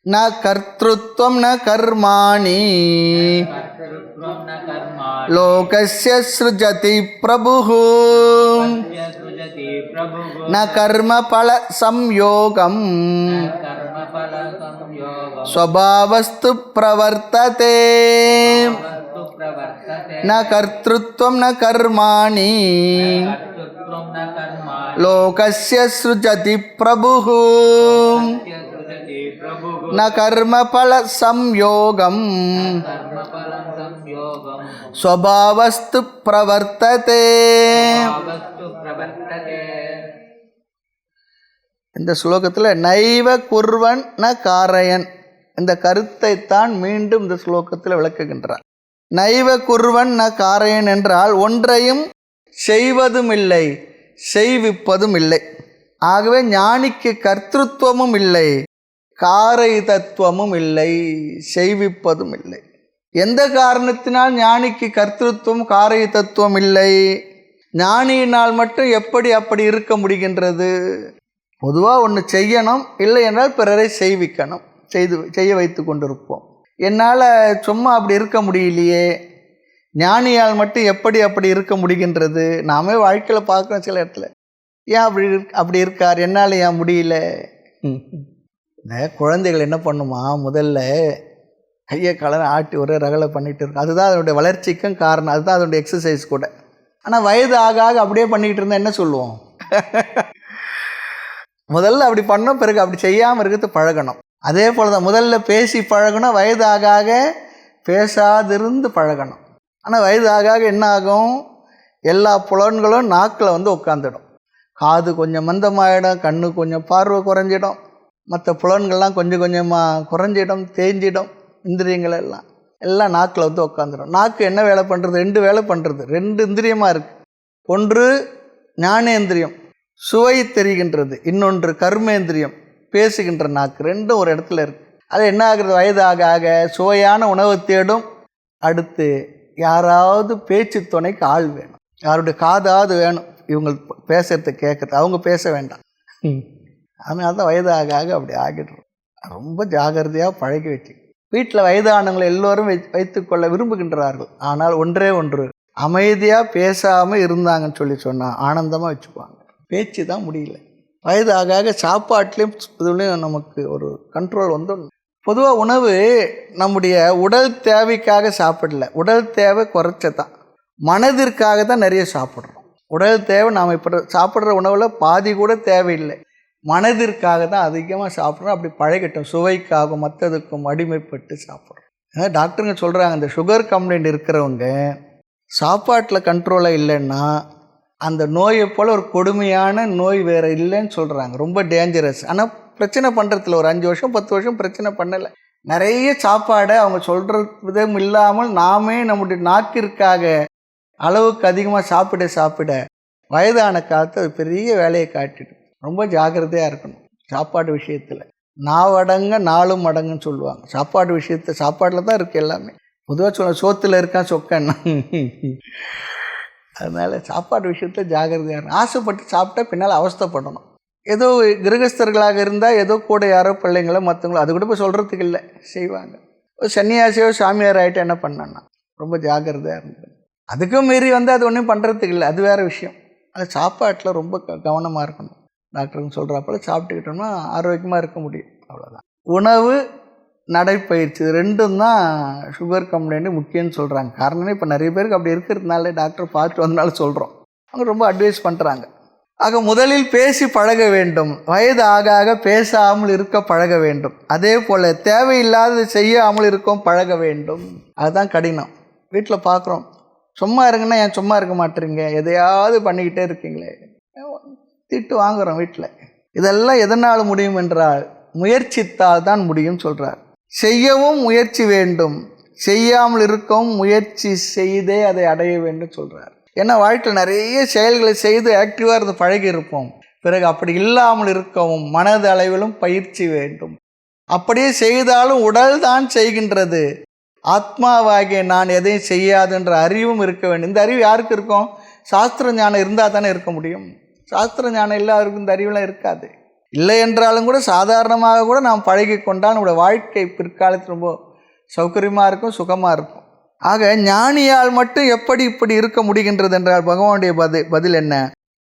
ந கர்த்ருத்வம் ந கர்மாணி லோகஸ்ய ஸ்ருஜதி பிரபுः ந கர்ம பல சம்யோகம் ஸ்வபாவஸ்து பிரவர்த்ததே. ந கர்த்ருத்வம் ந கர்மாணி லோகஸ்ய ஸ்ருஜதி பிரபுः ந கர்ம பல சம்யோகம் ஸ்வபாவஸ்து பிரவர்த்ததே. இந்த ஸ்லோகத்தில் நைவ குர்வன் ந காரயன் இந்த கருத்தை தான் மீண்டும் இந்த ஸ்லோகத்தில் விளக்குகின்றார். நைவ குர்வன் ந காரையன் என்றால் ஒன்றையும் செய்வதும் இல்லை, செய்விப்பதும் இல்லை. ஆகவே ஞானிக்கு கர்த்திருவமும் இல்லை, காரை தத்துவமும் இல்லை, செய்விப்பதும் இல்லை. எந்த காரணத்தினால் ஞானிக்கு கர்த்திருவம் காரை தத்துவம் இல்லை? ஞானியினால் மட்டும் எப்படி அப்படி இருக்க முடிகின்றது? பொதுவாக ஒன்று செய்யணும், இல்லை என்றால் பிறரை செய்விக்கணும், செய்ய வைத்து கொண்டிருப்போம். என்னால் சும்மா அப்படி இருக்க முடியலையே, ஞானியால் மட்டும் எப்படி அப்படி இருக்க முடிகின்றது? நாமே வாழ்க்கையில் பார்க்குறோம் சில இடத்துல, ஏன் அப்படி இருக்கார், என்னால் ஏன் முடியல? இந்த குழந்தைகள் என்ன பண்ணுமா, முதல்ல கையை கலரை ஆட்டி ஒரே ரகலை பண்ணிகிட்டு இருக்கும். அதுதான் அதனுடைய வளர்ச்சிக்கும் காரணம், அதுதான் அதனுடைய எக்ஸசைஸ் கூட. ஆனால் வயது ஆக ஆக அப்படியே பண்ணிக்கிட்டு இருந்தால் என்ன சொல்லுவோம்? முதல்ல அப்படி பண்ணோம், பிறகு அப்படி செய்யாமல் இருக்கிறது பழகணும். அதே போல் தான் முதல்ல பேசி பழகணும், வயது ஆக ஆக பேசாதிருந்து பழகணும். ஆனால் வயது ஆக ஆக என்ன ஆகும், எல்லா புலன்களும் நாக்கில் வந்து உட்காந்துடும். காது கொஞ்சம் மந்தமாகிடும், கண்ணு கொஞ்சம் பார்வை குறைஞ்சிடும், மற்ற புலன்கள்லாம் கொஞ்சம் கொஞ்சமாக குறைஞ்சிடும், தேஞ்சிடும். இந்திரியங்கள் எல்லாம் நாக்கில் வந்து உட்காந்துடும். நாக்கு என்ன வேலை பண்ணுறது? 2 வேலை பண்ணுறது. 2 இந்திரியமாக இருக்குது. ஒன்று ஞானேந்திரியம், சுவை தெரிகின்றது. இன்னொன்று கர்மேந்திரியம், பேசுகின்ற நாக்கு. 2ம் ஒரு இடத்துல இருக்குது. அது என்ன ஆகுறது, வயது ஆக ஆக சுவையான உணவை தேடும். அடுத்து யாராவது பேச்சு துணைக்கு ஆள் வேணும், யாருடைய காதாவது வேணும், இவங்க பேசுறது கேட்குறது, அவங்க பேச வேண்டாம். அதனால தான் வயது ஆக ஆக அப்படி ஆகிடுறோம். ரொம்ப ஜாகிரதையாக பழகி வச்சு வீட்டில் வயதானவங்களை எல்லோரும் வைத்துக்கொள்ள விரும்புகின்றார்கள். ஆனால் ஒன்றே ஒன்று, அமைதியாக பேசாமல் இருந்தாங்கன்னு சொன்னால் ஆனந்தமாக வச்சுக்குவாங்க. பேச்சு தான் முடியல. வயது ஆக ஆக சாப்பாட்லேயும் இதுலேயும் நமக்கு ஒரு கண்ட்ரோல் வந்துடணும். பொதுவாக உணவு நம்முடைய உடல் தேவைக்காக சாப்பிடல, உடல் தேவை குறைச்சதான், மனதிற்காக தான் நிறைய சாப்பிட்றோம். உடல் தேவை நாம் இப்போ சாப்பிட்ற உணவில் பாதி கூட தேவையில்லை, மனதிற்காக தான் அதிகமாக சாப்பிட்றோம். அப்படி பழகிட்டோம், சுவைக்காகவும் மற்றதுக்கும் அடிமைப்பட்டு சாப்பிட்றோம். ஏன்னா டாக்டருங்க சொல்கிறாங்க, இந்த சுகர் கம்ப்ளைண்ட் இருக்கிறவங்க சாப்பாட்டில் கண்ட்ரோலாக இல்லைன்னா அந்த நோயை போல் ஒரு கொடுமையான நோய் வேறு இல்லைன்னு சொல்கிறாங்க. ரொம்ப டேஞ்சரஸ். ஆனால் பிரச்சனை பண்ணுறதுல ஒரு 5 வருஷம் 10 வருஷம் பிரச்சனை பண்ணலை. நிறைய சாப்பாடை அவங்க சொல்கிற விதம் இல்லாமல் நாமே நம்முடைய நாக்கிற்காக அளவுக்கு அதிகமாக சாப்பிட வயதான காலத்து அது பெரிய வேலையை காட்டிடும். ரொம்ப ஜாக்கிரதையாக இருக்கணும் சாப்பாடு விஷயத்தில். நாவடங்க நாளும் அடங்குன்னு சொல்லுவாங்க. சாப்பாடு விஷயத்தில் சாப்பாட்டில் தான் இருக்குது எல்லாமே. பொதுவாக சோத்தில் இருக்கான் சொக்கன். அதனால் சாப்பாடு விஷயத்தில் ஜாகிரதையாக இருக்கணும். ஆசைப்பட்டு சாப்பிட்டா பின்னால் அவஸ்தைப்படணும். ஏதோ கிரகஸ்தர்களாக இருந்தால் ஏதோ கூட யாரோ பிள்ளைங்களோ மற்றவங்களோ அது கூட போய் சொல்கிறதுக்கு இல்லை, செய்வாங்க. ஒரு சன்னியாசியோ சாமியார் ஆகிட்டு என்ன பண்ணான்னா ரொம்ப ஜாகிரதையாக இருந்தது. அதுக்கும் மீறி வந்து அது ஒன்றும் பண்ணுறதுக்கு இல்லை, அது வேறு விஷயம். அது சாப்பாட்டில் ரொம்ப கவனமாக இருக்கணும். டாக்டருங்க சொல்கிறப்பல சாப்பிட்டுக்கிட்டோம்னா ஆரோக்கியமாக இருக்க முடியும், அவ்வளோதான். உணவு நடைப்பயிற்சி 2ம் தான் சுகர் கம்ப்ளைண்ட்டு முக்கியம்னு சொல்கிறாங்க. காரணம் இப்போ நிறைய பேருக்கு அப்படி இருக்கிறதுனால டாக்டர் பார்த்துட்டு வந்தனால சொல்கிறோம். அவங்க ரொம்ப அட்வைஸ் பண்ணுறாங்க. ஆக முதலில் பேசி பழக வேண்டும், வயது ஆக ஆக பேசாமல் இருக்க பழக வேண்டும். அதே போல் தேவையில்லாதது செய்யாமல் இருக்கும் பழக வேண்டும். அதுதான் கடினம். வீட்டில் பார்க்குறோம், சும்மா இருங்கன்னா ஏன் சும்மா இருக்க மாட்டேறீங்க, எதையாவது பண்ணிக்கிட்டே இருக்கீங்களே, திட்டு வாங்குகிறோம் வீட்டில். இதெல்லாம் எதனால் முடியும் என்றால் முயற்சித்தால் தான் முடியும் சொல்கிறார். செய்யவும் முயற்சி வேண்டும், செய்யாமல் இருக்கவும் முயற்சி செய்தே அதை அடைய வேண்டும் சொல்கிறார். ஏன்னா வாழ்க்கையில் நிறைய செயல்களை செய்து ஆக்டிவாக இருந்து பழகி இருப்போம். பிறகு அப்படி இல்லாமல் இருக்கவும் மனது அளவிலும் பயிற்சி வேண்டும். அப்படியே செய்தாலும் உடல் தான் செய்கின்றது, ஆத்மாவாகிய நான் எதையும் செய்யாதுன்ற அறிவும் இருக்க வேண்டும். இந்த அறிவு யாருக்கு இருக்கும்? சாஸ்திர ஞானம் இருந்தால் தானே இருக்க முடியும். சாஸ்திர ஞானம் எல்லாருக்கும் இந்த அறிவுலாம் இருக்காது. இல்லை என்றாலும் கூட சாதாரணமாக கூட நாம் பழகி கொண்டால் நம்முடைய வாழ்க்கை பிற்காலத்தில் ரொம்ப சௌகரியமாக இருக்கும், சுகமாக இருக்கும். ஆக ஞானியால் மட்டும் எப்படி இப்படி இருக்க முடிகின்றது என்றால் பகவானுடைய பதில் என்ன?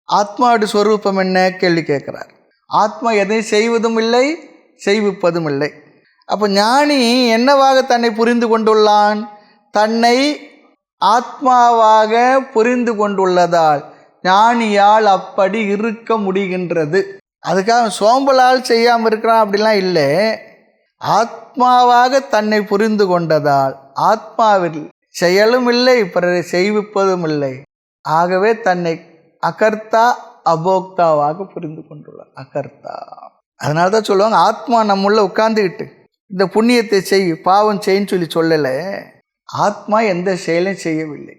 ஆத்மாவுடைய ஸ்வரூபம் என்ன கேள்வி கேட்குறார். ஆத்மா எதையும் செய்வதும் இல்லை, செய்விப்பதும் இல்லை. அப்போ ஞானி என்னவாக தன்னை புரிந்து கொண்டுள்ளான்? தன்னை ஆத்மாவாக புரிந்து கொண்டுள்ளதால் ஞானியால் அப்படி இருக்க முடிகின்றது. அதுக்காக சோம்பலால் செய்யாமல் இருக்கிறான் அப்படிலாம் இல்லை. ஆத்மாவாக தன்னை புரிந்து கொண்டதால் ஆத்மாவில் செயலும் இல்லை, பிறரை செய்விப்பதும் இல்லை. ஆகவே தன்னை அகர்த்தா அபோக்தாவாக புரிந்து கொண்டுள்ளார். அகர்த்தா. அதனால தான் சொல்லுவாங்க, ஆத்மா நம்முள்ள உட்கார்ந்துக்கிட்டு இந்த புண்ணியத்தை செய் பாவம் செய்ன்னு சொல்லலை. ஆத்மா எந்த செயலையும் செய்யவில்லை.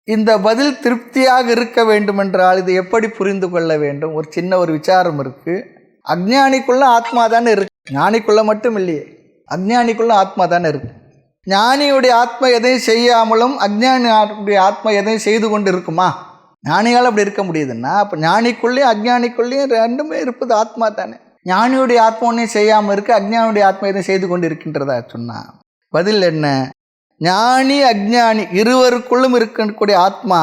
இந்த பதில் திருப்தியாக இருக்க வேண்டுமென்றால் இது எப்படி புரிந்து கொள்ள வேண்டும்? ஒரு சின்ன ஒரு விசாரம் இருக்குது. அஞ்ஞானிக்குள்ள ஆத்மா தானே இருக்கு, ஞானிக்குள்ள மட்டும் இல்லையே. அஞ்ஞானிக்குள்ள ஆத்மா தானே இருக்கு. ஞானியுடைய ஆத்மா எதையும் செய்யாமலும் அஞ்ஞானியுடைய ஆத்மா எதையும் செய்து கொண்டு இருக்குமா? ஞானியால் அப்படி இருக்க முடியுதுன்னா அப்போ ஞானிக்குள்ளேயும் அஞ்ஞானிக்குள்ளேயும் ரெண்டுமே இருப்பது ஆத்மா தானே. ஞானியுடைய ஆத்மா ஒன்றையும் செய்யாமல் இருக்கு, அஞ்ஞானியுடைய ஆத்மா எதையும் செய்து கொண்டு இருக்கின்றதா சொன்னா பதில் என்ன? ஞானி அஞ்ஞானி இருவருக்குள்ளும் இருக்கக்கூடிய ஆத்மா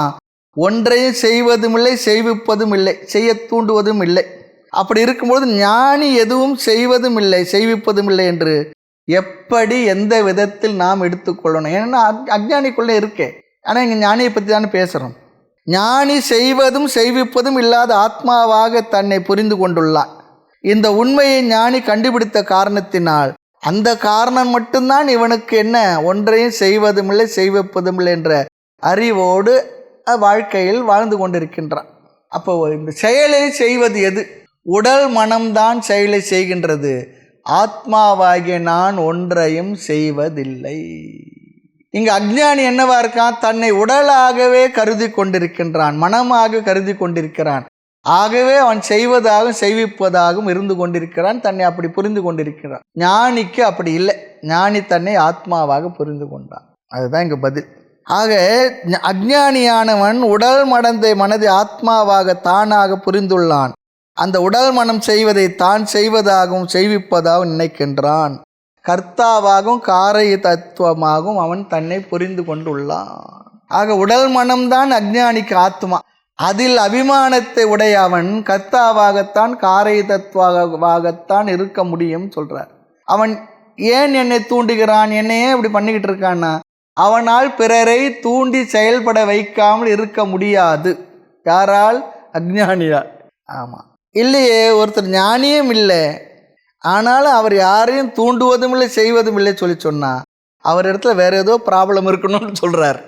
ஒன்றையும் செய்வதும் இல்லை, செய்விப்பதும் இல்லை, செய்ய தூண்டுவதும் இல்லை. அப்படி இருக்கும்போது ஞானி எதுவும் செய்வதும் இல்லை, செய்விப்பதும் இல்லை என்று எப்படி எந்த விதத்தில் நாம் எடுத்துக்கொள்ளணும்? ஏன்னா அஞ்ஞானிக்குள்ளே இருக்கே. ஆனால் இங்கே ஞானியை பற்றி தானே பேசுகிறோம். ஞானி செய்வதும் செய்விப்பதும் இல்லாத ஆத்மாவாக தன்னை புரிந்து கொண்டுள்ளான். இந்த உண்மையை ஞானி கண்டுபிடித்த காரணத்தினால் அந்த காரணம் மட்டும்தான் இவனுக்கு என்ன, ஒன்றையும் செய்வதும் இல்லை, செய்விப்பதும் இல்லை என்ற அறிவோடு வாழ்க்கையில் வாழ்ந்து கொண்டிருக்கின்றான். அப்போ இந்த செயலை செய்வது எது? உடல் மனம்தான் செயலை செய்கின்றது. ஆத்மாவாகிய நான் ஒன்றையும் செய்வதில்லை. இங்கு அஞ்ஞானி என்னவா இருக்கான்? தன்னை உடலாகவே கருதி கொண்டிருக்கின்றான், மனமாக கருதி கொண்டிருக்கிறான். ஆகவே அவன் செய்வதாகவும் செய்விப்பதாகவும் இருந்து கொண்டிருக்கிறான், தன்னை அப்படி புரிந்து கொண்டிருக்கிறான். ஞானிக்கு அப்படி இல்லை. ஞானி தன்னை ஆத்மாவாக புரிந்து கொண்டான். அதுதான் இங்கே பதில். ஆக அஞ்ஞானியானவன் உடல் மனதை ஆத்மாவாக தானாக புரிந்துள்ளான். அந்த உடல் மனம் செய்வதை தான் செய்வதாகவும் செய்விப்பதாகவும் நினைக்கின்றான். கர்த்தாவாகவும் காரிய தத்துவமாகவும் அவன் தன்னை புரிந்து கொண்டுள்ளான். ஆக உடல் மனம்தான் அஞ்ஞானிக்கு ஆத்மா. அதில் அபிமானத்தை உடைய அவன் கர்த்தாவாகத்தான் காரிய தத்துவமாகத்தான் இருக்க முடியும் சொல்றார். அவன் ஏன் என்னை தூண்டுகிறான், என்னையே இப்படி பண்ணிக்கிட்டு இருக்கான்னா அவனால் பிறரை தூண்டி செயல்பட வைக்காமல் இருக்க முடியாது. யாரால்? அஞ்ஞானியால். ஆமாம், இல்லையே, ஒருத்தர் ஞானியும் இல்லை, ஆனாலும் அவர் யாரையும் தூண்டுவதும் இல்லை, செய்வதும் இல்லை சொல்லி சொன்னால் அவர் இடத்துல வேற ஏதோ ப்ராப்ளம் இருக்கணும்னு சொல்கிறார்.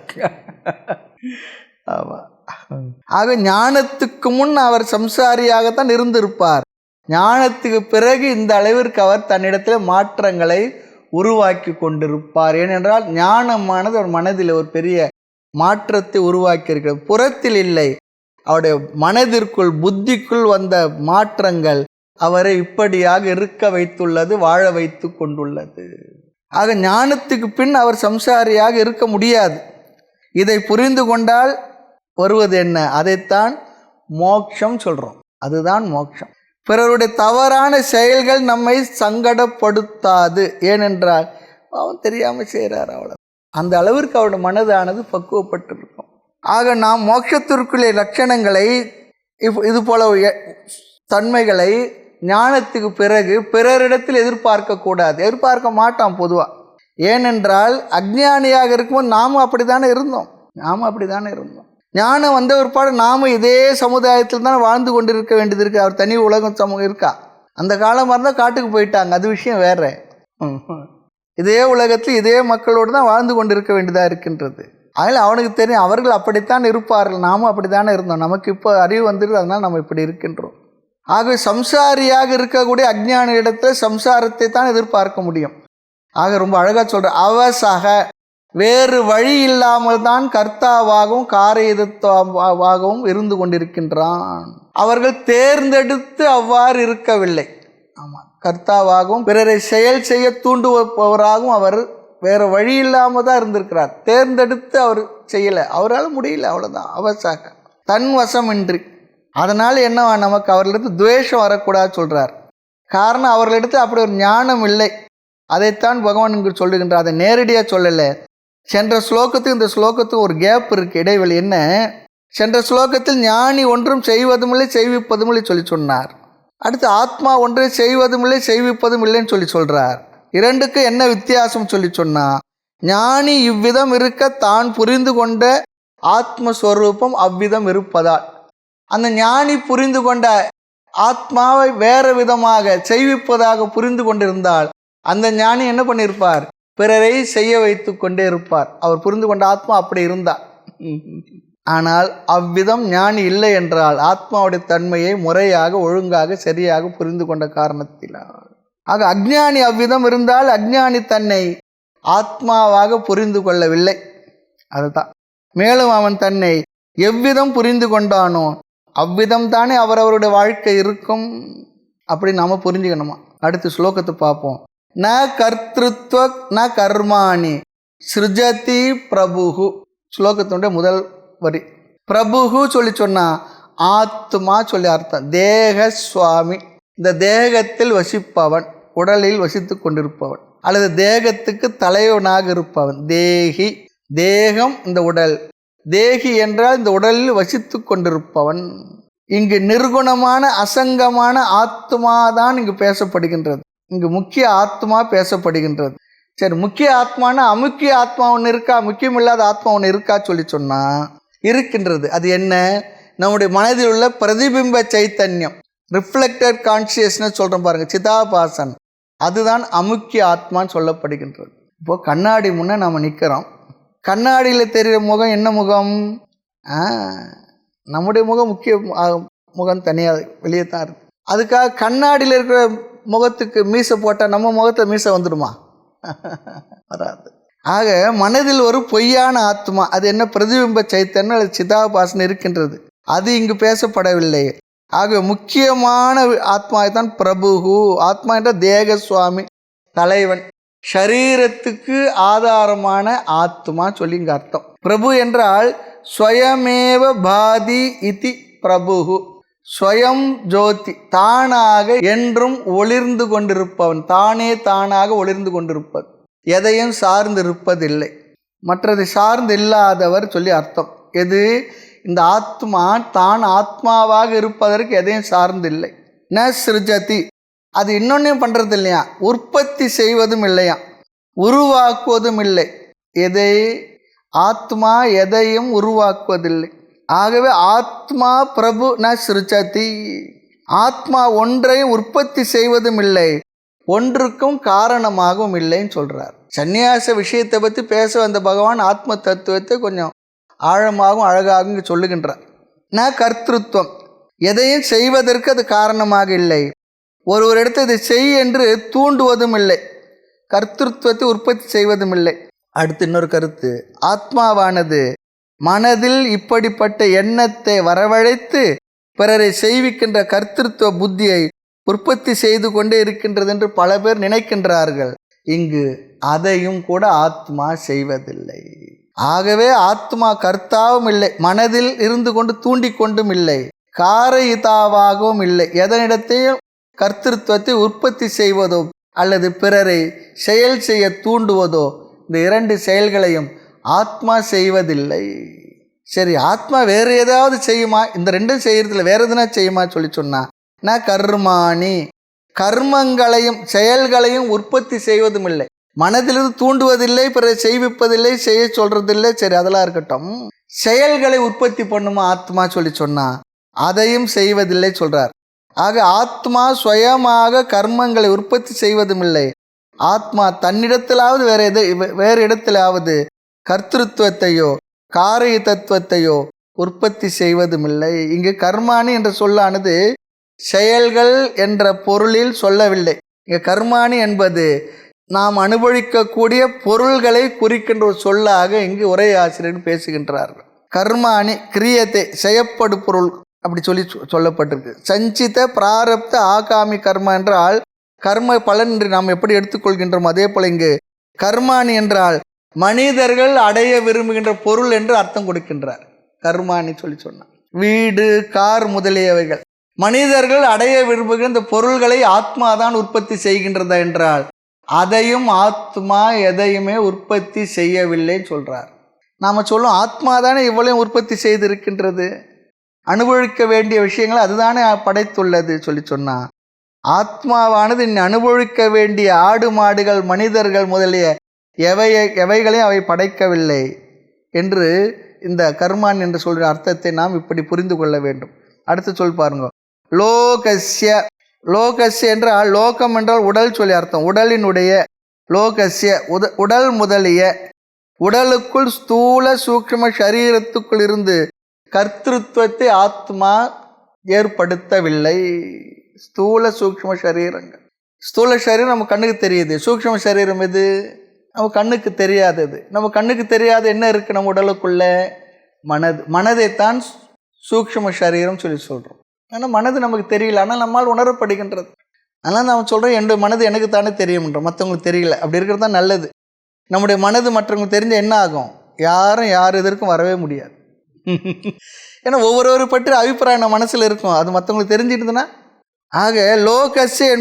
ஆமாம். ஆக ஞானத்துக்கு முன் அவர் சம்சாரியாகத்தான் இருந்திருப்பார். ஞானத்துக்கு பிறகு இந்த அளவிற்கு அவர் தன்னிடத்தில் மாற்றங்களை உருவாக்கி கொண்டிருப்பார். ஏனென்றால் ஞானமானது அவர் மனதில் ஒரு பெரிய மாற்றத்தை உருவாக்கி இருக்கிறது. புறத்தில் இல்லை, அவருடைய மனதிற்குள் புத்திக்குள் வந்த மாற்றங்கள் அவரை இப்படியாக இருக்க வைத்துள்ளது, வாழ வைத்து கொண்டுள்ளது. ஆக ஞானத்துக்கு பின் அவர் சம்சாரியாக இருக்க முடியாது. இதை புரிந்து கொண்டால் வருவது என்ன? அதைத்தான் மோட்சம் சொல்கிறோம். அதுதான் மோட்சம். பிறருடைய தவறான செயல்கள் நம்மை சங்கடப்படுத்தாது. ஏனென்றால் அவன் தெரியாமல் செய்கிறார், அவ்வளோ. அந்த அளவிற்கு அவருடைய மனதானது பக்குவப்பட்டிருக்கும். ஆக நாம் மோட்சத்திற்குள்ளே லட்சணங்களை இது போல தன்மைகளை ஞானத்துக்கு பிறகு பிறரிடத்தில் எதிர்பார்க்கக்கூடாது. எதிர்பார்க்க மாட்டான் பொதுவாக. ஏனென்றால் அஞ்ஞானியாக இருக்கும்போது நாமும் அப்படி தானே இருந்தோம். ஞானம் வந்த ஒருபாடு நாம் இதே சமுதாயத்தில் தான் வாழ்ந்து கொண்டு இருக்க வேண்டியது இருக்குது. அவர் தனி உலகம் இருக்கா? அந்த காலமாக இருந்தால் காட்டுக்கு போயிட்டாங்க, அது விஷயம் வேறு. இதே உலகத்தில் இதே மக்களோடு தான் வாழ்ந்து கொண்டு இருக்க வேண்டியதாக இருக்கின்றது. அதில் அவனுக்கு தெரியும் அவர்கள் அப்படித்தான் இருப்பார்கள், நாமும் அப்படி தானே இருந்தோம். நமக்கு இப்போ அறிவு வந்துடுது, அதனால் நம்ம இப்படி இருக்கின்றோம். ஆக சம்சாரியாக இருக்கக்கூடிய அஞ்ஞான இடத்துல சம்சாரத்தை தான் எதிர்பார்க்க முடியும். ஆக ரொம்ப அழகாக சொல்கிற அவசக வேறு வழி இல்லாமல் தான் கர்த்தாவாகவும் காரியத்துவமாகவும் இருந்து கொண்டிருக்கின்றான். அவர்கள் தேர்ந்தெடுத்து அவ்வாறு இருக்கவில்லை. ஆமாம், கர்த்தாவாகவும் பிறரை செயல் செய்ய தூண்டுபவராகவும் அவர் வேறு வழி இல்லாமல் தான் இருந்திருக்கிறார். தேர்ந்தெடுத்து அவர் செய்யலை, அவரால் முடியல, அவ்வளோதான். அவசக தன் வசமின்றி. அதனால் என்னவா, நமக்கு அவர்களிடத்து துவேஷம் வரக்கூடாது சொல்கிறார். காரணம் அவர்களிடத்து அப்படி ஒரு ஞானம் இல்லை. அதைத்தான் பகவான் இங்கு சொல்லுகின்றார். அதை நேரடியாக சொல்லலை. சென்ற ஸ்லோகத்துக்கு இந்த ஸ்லோகத்துக்கு ஒரு கேப் இருக்குது, இடைவெளி. என்ன? சென்ற ஸ்லோகத்தில் ஞானி ஒன்றும் செய்வதுமில்லை செய்விப்பதும் இல்லை சொல்லி சொன்னார். அடுத்து ஆத்மா ஒன்றை செய்வதும் இல்லை செய்விப்பதும் இல்லைன்னு சொல்லி சொல்கிறார். இரண்டுக்கு என்ன வித்தியாசம் சொல்லி சொன்னால், ஞானி இவ்விதம் இருக்க தான் புரிந்து கொண்ட ஆத்மஸ்வரூபம் அவ்விதம் இருப்பதால், அந்த ஞானி புரிந்து கொண்ட ஆத்மாவை வேறு விதமாக செய்விப்பதாக புரிந்து கொண்டிருந்தால் அந்த ஞானி என்ன பண்ணியிருப்பார்? பிறரை செய்ய வைத்து கொண்டே இருப்பார். அவர் புரிந்து கொண்ட ஆத்மா அப்படி இருந்தார். ஆனால் அவ்விதம் ஞானி இல்லை என்றால் ஆத்மாவுடைய தன்மையை முறையாக ஒழுங்காக சரியாக புரிந்து கொண்ட காரணத்தினால். ஆக அஞ்ஞானி அவ்விதம் இருந்தால் அஞ்ஞானி தன்னை ஆத்மாவாக புரிந்து கொள்ளவில்லை. அதுதான். மேலும் அவன் தன்னை எவ்விதம் புரிந்து கொண்டானோ அவ்விதம் தானே அவரவருடைய வாழ்க்கை இருக்கும். அப்படி நாம் புரிஞ்சுக்கணுமா. அடுத்த ஸ்லோகத்தை பார்ப்போம். ந கர்த்திருத்வ ந கர்மாணி சிருஜதி பிரபுகு. ஸ்லோகத்தினுடைய முதல் வரி. பிரபுகு சொல்லி சொன்னா ஆத்மா சொல்லி அர்த்தம். தேக சுவாமி, இந்த தேகத்தில் வசிப்பவன், உடலில் வசித்து கொண்டிருப்பவன் அல்லது தேகத்துக்கு தலைவனாக இருப்பவன். தேகி, தேகம் இந்த உடல். தேகி என்றால் இந்த உடலில் வசித்து கொண்டிருப்பவன். இங்கு நிர்குணமான அசங்கமான ஆத்மா தான் இங்கு பேசப்படுகின்றது. இங்கு முக்கிய ஆத்மா பேசப்படுகின்றது. சரி, முக்கிய ஆத்மானா அமுக்கிய ஆத்மா ஒன்று இருக்கா, முக்கியம் இல்லாத ஆத்மா ஒன்று இருக்கா சொல்லி சொன்னா இருக்கின்றது. அது என்ன? நம்முடைய மனதில் உள்ள பிரதிபிம்ப சைத்தன்யம், ரிஃப்ளெக்டட் கான்சியஸ்னஸ் சொல்கிறோம் பாருங்க, சிதாபாசன், அதுதான் அமுக்கிய ஆத்மான்னு சொல்லப்படுகின்றது. இப்போது கண்ணாடி முன்னே நாம் நிற்கிறோம். கண்ணாடியில் தெரிகிற முகம் என்ன முகம்? நம்முடைய முகம் முக்கிய முகம் தனியாக வெளியே தான் இருக்குது. அதுக்காக கண்ணாடியில் இருக்கிற முகத்துக்கு மீசை போட்டால் நம்ம முகத்தை மீசை வந்துடுமா? வராது. ஆக மனதில் ஒரு பொய்யான ஆத்மா, அது என்ன? பிரதிபிம்ப சைத்தன்யம் அல்லது சிதாபாசன் இருக்கின்றது. அது இங்கு பேசப்படவில்லை. ஆக முக்கியமான ஆத்மா தான் பிரபுகு. ஆத்மா என்ற தேக சுவாமி, தலைவன், ஷரீரத்துக்கு ஆதாரமான ஆத்மா சொல்லி இங்கு அர்த்தம். பிரபு என்றால் ஸ்வயமேவ பாதி இதி பிரபுகு. ஸ்வயம் ஜோதி, தானாக என்றும் ஒளிர்ந்து கொண்டிருப்பவன், தானே தானாக ஒளிர்ந்து கொண்டிருப்பது, எதையும் சார்ந்து இருப்பதில்லை, மற்றது சார்ந்து இல்லாதவர் சொல்லி அர்த்தம். எது? இந்த ஆத்மா தான் ஆத்மாவாக இருப்பதற்கு எதையும் சார்ந்தில்லை. ந சிருஜதி, அது இன்னொன்னையும் பண்ணுறது இல்லையா, உற்பத்தி செய்வதும் இல்லையா, உருவாக்குவதும் இல்லை. எதை? ஆத்மா எதையும் உருவாக்குவதில்லை. ஆகவே ஆத்மா பிரபு ந சிருஜதி, ஆத்மா ஒன்றையும் உற்பத்தி செய்வதும் இல்லை, ஒன்றுக்கும் காரணமாகவும் இல்லைன்னு சொல்கிறார். சந்நியாச விஷயத்தை பற்றி பேச வந்த பகவான் ஆத்ம தத்துவத்தை கொஞ்சம் ஆழமாகவும் அழகாகவும் சொல்லுகின்றார். ந கர்த்திருவம், எதையும் செய்வதற்கு அது காரணமாக இல்லை, ஒரு இடத்தை இதை செய் என்று தூண்டுவதும் இல்லை, கர்த்திருவத்தை உற்பத்தி செய்வதும் இல்லை. அடுத்து இன்னொரு கருத்து, ஆத்மாவானது மனதில் இப்படிப்பட்ட எண்ணத்தை வரவழைத்து பிறரை செய்விக்கின்ற கர்த்திருவ புத்தியை உற்பத்தி செய்து கொண்டே இருக்கின்றது என்று பல பேர் நினைக்கின்றார்கள். இங்கு அதையும் கூட ஆத்மா செய்வதில்லை. ஆகவே ஆத்மா கர்த்தாவும் இல்லை, மனதில் இருந்து கொண்டு தூண்டிக்கொண்டும் இல்லை, காரயிதாவாகவும் இல்லை. எதனிடத்தையும் கர்த்திருவத்தை உற்பத்தி செய்வதோ அல்லது பிறரை செயல் செய்ய தூண்டுவதோ, இந்த இரண்டு செயல்களையும் ஆத்மா செய்வதில்லை. சரி, ஆத்மா வேறு ஏதாவது செய்யுமா? இந்த ரெண்டும் செய்யறதுல வேறு எதுனா செய்யுமா சொல்லி சொன்னா, நான் கர்மாணி, கர்மங்களையும் செயல்களையும் உற்பத்தி செய்வதும் இல்லை, மனதிலிருந்து தூண்டுவதில்லை, பிறரை செய்விப்பதில்லை, செய்ய சொல்றதில்லை. சரி, அதெல்லாம் இருக்கட்டும். செயல்களை உற்பத்தி பண்ணுமா ஆத்மா சொல்லி சொன்னா அதையும் செய்வதில்லை சொல்றார். ஆக ஆத்மா சுயமாக கர்மங்களை உற்பத்தி செய்வதும் இல்லை. ஆத்மா தன்னிடத்திலாவது வேறு இடத்திலாவது கர்த்திருவத்தையோ காரிய தத்துவத்தையோ உற்பத்தி செய்வதும் இல்லை. இங்கு கர்மாணி என்ற சொல்லானது செயல்கள் என்ற பொருளில் சொல்லவில்லை. இங்கு கர்மாணி என்பது நாம் அனுபவிக்கக்கூடிய பொருள்களை குறிக்கின்ற ஒரு சொல்லாக இங்கு உரையாசிரியர் பேசுகின்றார்கள். கர்மாணி கிரியத்தை, செய்யப்படு பொருள் அப்படி சொல்லி சொல்லப்பட்டிருக்கு. சஞ்சித பிராரப்த ஆகாமி கர்மா என்றால் கர்ம பலன் என்று நாம் எப்படி எடுத்துக்கொள்கின்றோம், அதே போல இங்கு கர்மாணி என்றால் மனிதர்கள் அடைய விரும்புகின்ற பொருள் என்று அர்த்தம் கொடுக்கின்றார். கர்மானி சொல்லி சொன்னார். வீடு, கார் முதலியவைகள் மனிதர்கள் அடைய விரும்புகிற இந்த பொருள்களை ஆத்மா தான் உற்பத்தி செய்கின்றதா என்றால் அதையும் ஆத்மா எதையுமே உற்பத்தி செய்யவில்லை சொல்றார். நாம் சொல்லும் ஆத்மா தானே இவ்வளவு உற்பத்தி செய்திருக்கின்றது, அனுபவிக்க வேண்டிய விஷயங்களை அதுதானே படைத்துள்ளது சொல்லி சொன்னா, ஆத்மாவானது அனுபவிக்க வேண்டிய ஆடு மாடுகள் மனிதர்கள் முதலிய எவைகளையும் அவை படைக்கவில்லை என்று இந்த கர்மான் என்று சொல்கிற அர்த்தத்தை நாம் இப்படி புரிந்து கொள்ள வேண்டும். அடுத்து சொல் பாருங்க, லோகஸ்ய. லோகஸ்ய என்றால் லோகம் என்றால் உடல் சொல்லி அர்த்தம். உடலினுடைய லோகஸ்ய உடல் முதலிய, உடலுக்குள் ஸ்தூல சூக்ஷ்ம சரீரத்துக்குள் இருந்து கர்த்திருவத்தை ஆத்மா ஏற்படுத்தவில்லை. ஸ்தூல சூக்ஷ்ம சரீரங்கள், ஸ்தூல சரீரம் நம்ம கண்ணுக்கு தெரியுது, சூக்ஷ்ம சரீரம் எது? நம்ம கண்ணுக்கு தெரியாதது. நம்ம கண்ணுக்கு தெரியாத என்ன இருக்குது நம்ம உடலுக்குள்ள? மனதைத்தான் சூக்ஷ்ம சரீரம் சொல்லி சொல்கிறோம். ஆனால் மனது நமக்கு தெரியல, ஆனால் நம்மால் உணரப்படுகின்றது. அதனால் நான் சொல்கிறேன், என்னுடைய மனது எனக்கு தானே தெரியும்ன்றோம், மற்றவங்களுக்கு தெரியல. அப்படி இருக்கிறது தான் நல்லது. நம்முடைய மனது மற்றவங்களுக்கு தெரிஞ்ச என்ன ஆகும்? யாரும் யார் எதற்கும் வரவே முடியாது. ஏன்னா ஒவ்வொரு பற்றி அபிப்பிராயம் நம்ம மனசில் இருக்கும், அது மற்றவங்களுக்கு தெரிஞ்சிருந்ததுன்னா. ஆக லோகஸ்ய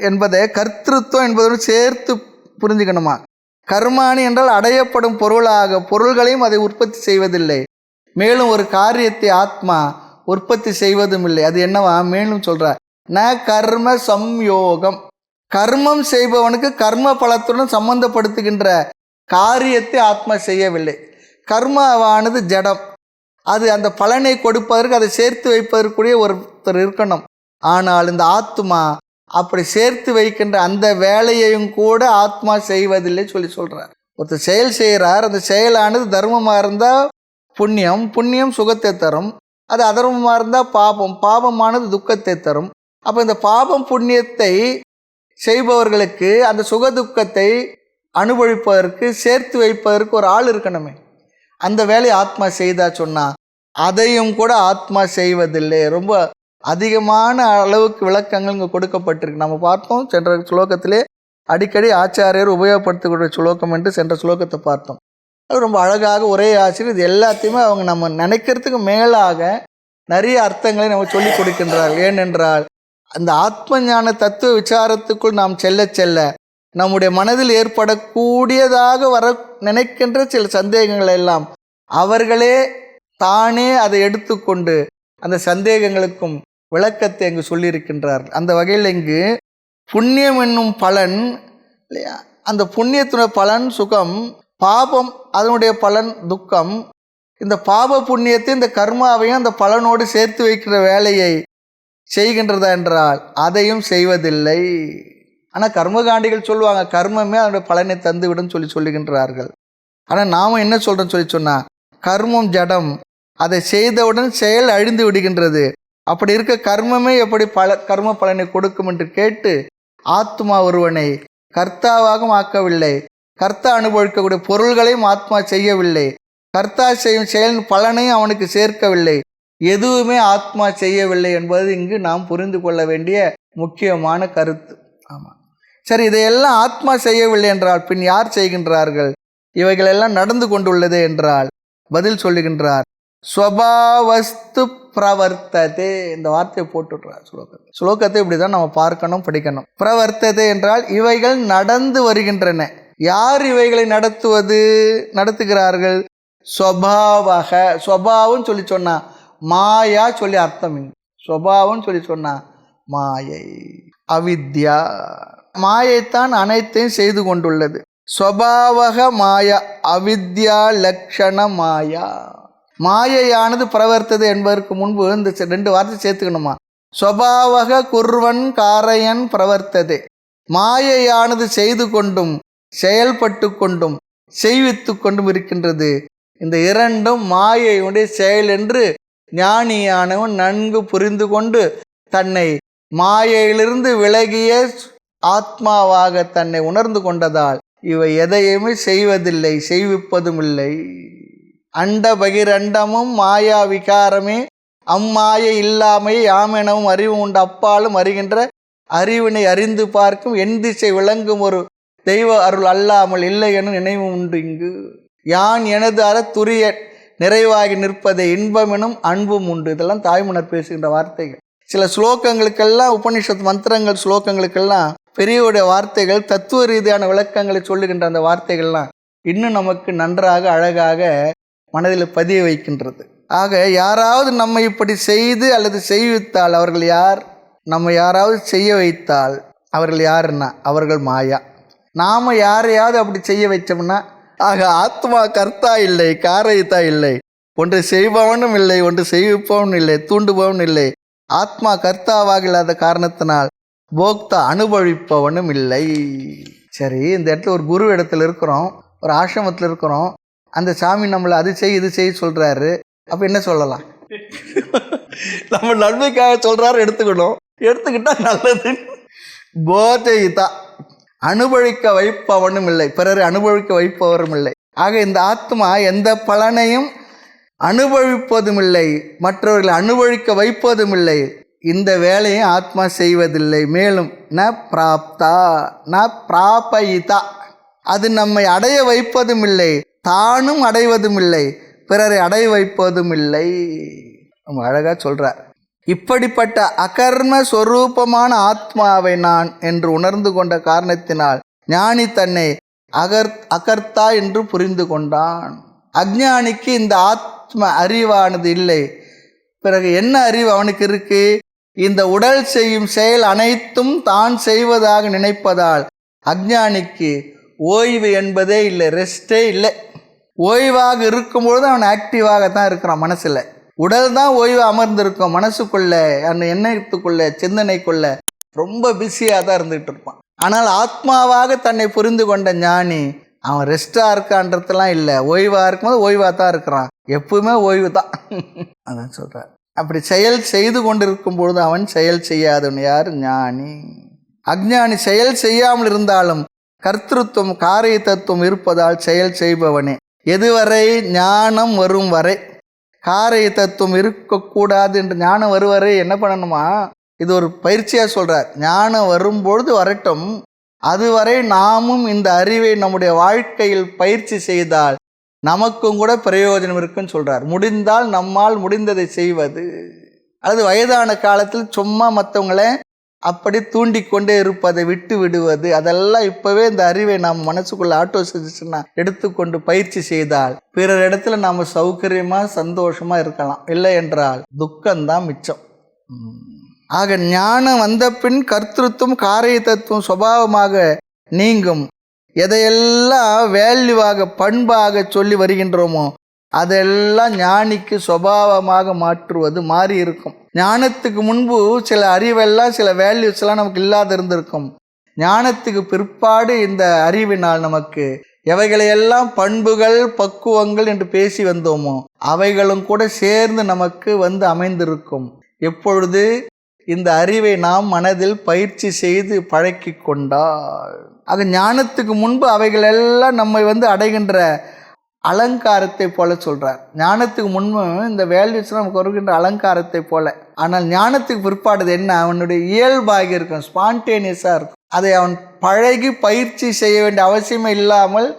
என்பதை கர்த்திருவம் என்பதோடு சேர்த்து புரிஞ்சுக்கணுமா. கர்மாணி என்றால் அடையப்படும் பொருளாக பொருள்களையும் அதை உற்பத்தி செய்வதில்லை. மேலும் ஒரு காரியத்தை ஆத்மா உற்பத்தி செய்வதும் இல்லை. அது என்னவா? மேலும் சொல்கிறார், ந கர்ம சம்யோகம். கர்மம் செய்பவனுக்கு கர்ம பலத்துடன் சம்பந்தப்படுத்துகின்ற காரியத்தை ஆத்மா செய்யவில்லை. கர்மாவானது ஜடம், அது அந்த பலனை கொடுப்பதற்கு அதை சேர்த்து வைப்பதற்குரிய ஒருத்தர் இருக்கணும். ஆனால் இந்த ஆத்மா அப்படி சேர்த்து வைக்கின்ற அந்த வேலையையும் கூட ஆத்மா செய்வதில்லை சொல்லி சொல்கிறார். ஒருத்தர் செயல் செய்கிறார், அந்த செயலானது தர்மமாக இருந்தால் புண்ணியம், புண்ணியம் சுகத்தை தரும். அது அதர்மமாக இருந்தால் பாபம், பாபமானது துக்கத்தை தரும். அப்போ இந்த பாபம் புண்ணியத்தை செய்பவர்களுக்கு அந்த சுக துக்கத்தை அனுபவிப்பதற்கு சேர்த்து வைப்பதற்கு ஒரு ஆள் இருக்கணுமே. அந்த வேலையை ஆத்மா செய்தா சொன்னால் அதையும் கூட ஆத்மா செய்வதில்லை. ரொம்ப அதிகமான அளவுக்கு விளக்கங்கள் இங்கே கொடுக்கப்பட்டிருக்கு. நம்ம பார்த்தோம் சென்ற ஸ்லோகத்திலே அடிக்கடி ஆச்சாரியர் உபயோகப்படுத்தக்கூடிய ஸ்லோகம் என்று சென்ற ஸ்லோகத்தை பார்த்தோம். அது ரொம்ப அழகாக ஒரே ஆசிரியர் இது எல்லாத்தையுமே அவங்க நம்ம நினைக்கிறதுக்கு மேலாக நிறைய அர்த்தங்களை நம்ம சொல்லி கொடுக்கின்றார்கள். ஏனென்றால் அந்த ஆத்ம ஞான தத்துவ விசாரத்துக்குள் நாம் செல்ல செல்ல நம்முடைய மனதில் ஏற்படக்கூடியதாக வர நினைக்கின்ற சில சந்தேகங்கள் எல்லாம் அவர்களே தானே அதை எடுத்துக்கொண்டு அந்த சந்தேகங்களுக்கும் விளக்கத்தை அங்கு சொல்லியிருக்கின்றார்கள். அந்த வகையில் இங்கு புண்ணியம் என்னும் பலன் இல்லையா, அந்த புண்ணியத்தினுடைய பலன் சுகம், பாபம் அதனுடைய பலன் துக்கம். இந்த பாப புண்ணியத்தை இந்த கர்மாவையும் அந்த பலனோடு சேர்த்து வைக்கிற வேலையை செய்கின்றதா என்றால் அதையும் செய்வதில்லை. ஆனால் கர்மகாண்டிகள் சொல்லுவாங்க கர்மமே அதனுடைய பலனை தந்துவிடும் சொல்லுகின்றார்கள். ஆனால் நாம் என்ன சொல்கிறோன்னு சொல்லி சொன்னால், கர்மம் ஜடம், அதை செய்தவுடன் செயல் அழிந்து விடுகின்றது. அப்படி இருக்க கர்மமே எப்படி கர்ம பலனை கொடுக்கும் என்று கேட்டு ஆத்மா ஒருவனை கர்த்தாவாகவும் ஆக்கவில்லை. கர்த்தா அனுபவிக்கக்கூடிய பொருள்களையும் ஆத்மா செய்யவில்லை. கர்த்தா செய்யும் செயலின் பலனையும் அவனுக்கு சேர்க்கவில்லை. எதுவுமே ஆத்மா செய்யவில்லை என்பது இங்கு நாம் புரிந்து கொள்ள வேண்டிய முக்கியமான கருத்து. ஆமாம், சரி, இதையெல்லாம் ஆத்மா செய்யவில்லை என்றால் பின் யார் செய்கின்றார்கள்? இவைகளெல்லாம் நடந்து கொண்டுள்ளது என்றால் பதில் சொல்லுகின்றார், ஸ்வபாவஸ்து பிரவர்த்ததே. இந்த வார்த்தையை போட்டுடுறார் ஸ்லோகத்தை இப்படி தான் நம்ம பார்க்கணும், படிக்கணும். பிரவர்த்ததே என்றால் இவைகள் நடந்து வருகின்றன. யார் இவைகளை நடத்துகிறார்கள்? ஸ்வபாவக. ஸ்வபாவம் சொல்லி சொன்னா மாயா சொல்லி அர்த்தம். ஸ்வபாவம் சொல்லி சொன்னா மாயை, அவித்யா. மாயைத்தான் அனைத்தையும் செய்து கொண்டுள்ளது. ஸ்வபாவக மாயா, அவித்யா லக்ஷண மாயா. மாயையானது பிரவர்த்தது என்பதற்கு முன்பு இந்த 2 வார்த்தை சேர்த்துக்கணுமா. ஸ்வபாவக குர்வன் காரையன் பிரவர்த்ததே. மாயையானது செய்து கொண்டும் செயல்பட்டு கொண்டும் செய்வித்து கொண்டும் இருக்கின்றது. இந்த இரண்டும் மாயையுடைய செயல் என்று ஞானியானவன் நன்கு புரிந்து கொண்டு தன்னை மாயையிலிருந்து விலகிய ஆத்மாவாக தன்னை உணர்ந்து கொண்டதால் இவை எதையுமே செய்வதில்லை, செய்விப்பதும் இல்லை. அண்ட பகிரண்டமும் மாயா விகாரமே, அம்மாய இல்லாமை யாமெனவும் அறிவு உண்டு அப்பாலும் அறிகின்ற அறிவினை அறிந்து பார்க்கும் என் திசை விளங்கும் ஒரு தெய்வ அருள் அல்லாமல் இல்லை என நினைவு உண்டு. இங்கு யான் எனது துரிய நிறைவாகி நிற்பதை இன்பம் எனும் அன்பும் உண்டு. இதெல்லாம் தாய்மன்னர் பேசுகின்ற வார்த்தைகள். சில ஸ்லோகங்களுக்கெல்லாம் உபனிஷத் மந்திரங்கள் ஸ்லோகங்களுக்கெல்லாம் பெரியவுடைய வார்த்தைகள், தத்துவ ரீதியான விளக்கங்களை சொல்லுகின்ற அந்த வார்த்தைகள்லாம் இன்னும் நமக்கு நன்றாக அழகாக மனதில் பதிய வைக்கின்றது. ஆக யாராவது நம்மை இப்படி செய்து அல்லது செய்வித்தால் அவர்கள் யார்? நம்ம யாராவது செய்ய வைத்தால் அவர்கள் யாருன்னா அவர்கள் மாயா. நாம் யாரையாவது அப்படி செய்ய வைச்சோம்னா, ஆக ஆத்மா கர்த்தா இல்லை, காரயித்தா இல்லை, ஒன்று செய்பவனும் இல்லை, ஒன்று செய்விப்பவனும் இல்லை, தூண்டுபவனும் இல்லை. ஆத்மா கர்த்தாவாக இல்லாத காரணத்தினால் போக்தா அனுபவிப்பவனும் இல்லை. சரி, இந்த இடத்துல ஒரு குரு இடத்துல இருக்கிறோம், ஒரு ஆசிரமத்தில் இருக்கிறோம். அந்த சாமி நம்மளை அது செய் இது செய்ய சொல்கிறாரு. அப்போ என்ன சொல்லலாம்? நம்ம நன்மைக்காக சொல்கிறாரு, எடுத்துக்கணும், எடுத்துக்கிட்டால் நல்லது. போதைதா அனுபவிக்க வைப்பவனும் இல்லை, பிறரை அனுபவிக்க வைப்பவரும் இல்லை. ஆக இந்த ஆத்மா எந்த பலனையும் அனுபவிப்பதும் இல்லை, மற்றவர்களை அனுபவிக்க வைப்பதும் இல்லை. இந்த வேலையை ஆத்மா செய்வதில்லை. மேலும் ந பிராப்தா ந பிராபயிதா, அது நம்மை அடைய வைப்பதும் இல்லை, தானும் அடைவதும் இல்லை, பிறரை அடைய வைப்பதும் இல்லை. நம்ம அழகாக சொல்கிறார். இப்படிப்பட்ட அகர்ம ஸ்வரூபமான ஆத்மாவை நான் என்று உணர்ந்து கொண்ட காரணத்தினால் ஞானி தன்னை அகர்த்தா என்று புரிந்து கொண்டான். அஞ்ஞானிக்கு இந்த ஆத்ம அறிவானது இல்லை. பிறகு என்ன அறிவு அவனுக்கு இருக்கு? இந்த உடல் செய்யும் செயல் அனைத்தும் தான் செய்வதாக நினைப்பதால் அஞ்ஞானிக்கு ஓய்வு என்பதே இல்லை, ரெஸ்டே இல்லை. ஓய்வாக இருக்கும்பொழுது அவன் ஆக்டிவாகத்தான் இருக்கிறான். மனசில் உடல் தான் ஓய்வு அமர்ந்திருக்கும், மனசுக்குள்ள அந்த எண்ணத்துக்குள்ள சிந்தனைக்குள்ள ரொம்ப பிஸியாக தான் இருந்துகிட்டு இருப்பான். ஆனால் ஆத்மாவாக தன்னை புரிந்து கொண்ட ஞானி அவன் ரெஸ்டாக இருக்கான்றதுலாம் இல்லை, ஓய்வாக இருக்கும்போது ஓய்வாக தான் இருக்கிறான், எப்பவுமே ஓய்வு தான். அதான் சொல்கிறார். அப்படி செயல் செய்து கொண்டிருக்கும் பொழுது அவன் செயல் செய்யாதவன் யார்? ஞானி. அஞ்ஞானி செயல் செய்யாமல் இருந்தாலும் கர்த்திருவம் காரிய தத்துவம் இருப்பதால் செயல் செய்பவனே. எதுவரை? ஞானம் வரும் வரை. காரிய தத்துவம் இருக்கக்கூடாது என்று ஞானம் வருவரை என்ன பண்ணணுமா? இது ஒரு பயிற்சியாக சொல்கிறார். ஞானம் வரும்பொழுது வரட்டும், அதுவரை நாமும் இந்த அறிவை நம்முடைய வாழ்க்கையில் பயிற்சி செய்தால் நமக்கும் கூட பிரயோஜனம் இருக்குன்னு சொல்கிறார். முடிந்தால் நம்மால் முடிந்ததை செய்வது, அல்லது வயதான காலத்தில் சும்மா மற்றவங்களை அப்படி தூண்டிக்கொண்டே இருப்பதை விட்டு விடுவது, அதெல்லாம் இப்போவே இந்த அறிவை நாம் மனசுக்குள்ள ஆட்டோ சஜஷனாக எடுத்துக்கொண்டு பயிற்சி செய்தால் பிறர் இடத்துல நாம் சௌகரியமாக சந்தோஷமாக இருக்கலாம். இல்லை என்றால் துக்கம்தான் மிச்சம். ஆக ஞானம் வந்த பின் கர்த்திருவம் காரிய தத்துவம் சுபாவமாக நீங்கும். எதையெல்லாம் வேல்யூவாக பண்பாக சொல்லி வருகின்றோமோ அதெல்லாம் ஞானிக்கு சுபாவமாக மாற்றுவது மாறி இருக்கும். ஞானத்துக்கு முன்பு சில அறிவெல்லாம் சில வேல்யூஸ்லாம் நமக்கு இல்லாத இருந்திருக்கும். ஞானத்துக்கு பிற்பாடு இந்த அறிவினால் நமக்கு எவைகளையெல்லாம் பண்புகள் பக்குவங்கள் என்று பேசி வந்தோமோ அவைகளும் கூட சேர்ந்து நமக்கு வந்து அமைந்திருக்கும். எப்பொழுது இந்த அறிவை நாம் மனதில் பயிற்சி செய்து பழக்கி கொண்டால். ஆக ஞானத்துக்கு முன்பு அவைகளெல்லாம் நம்மை வந்து அடைகின்ற அலங்காரத்தை போல சொல்கிறார். ஞானத்துக்கு முன்பு இந்த வேல்யூஸ்லாம் நமக்கு வருகின்ற அலங்காரத்தை போல. ஆனால் ஞானத்துக்கு பிற்பாடு என்ன? அவனுடைய இயல்பாக இருக்கும், ஸ்பான்டேனியஸாக இருக்கும். அதை அவன் பழகி பயிற்சி செய்ய வேண்டிய அவசியமே இல்லாமல்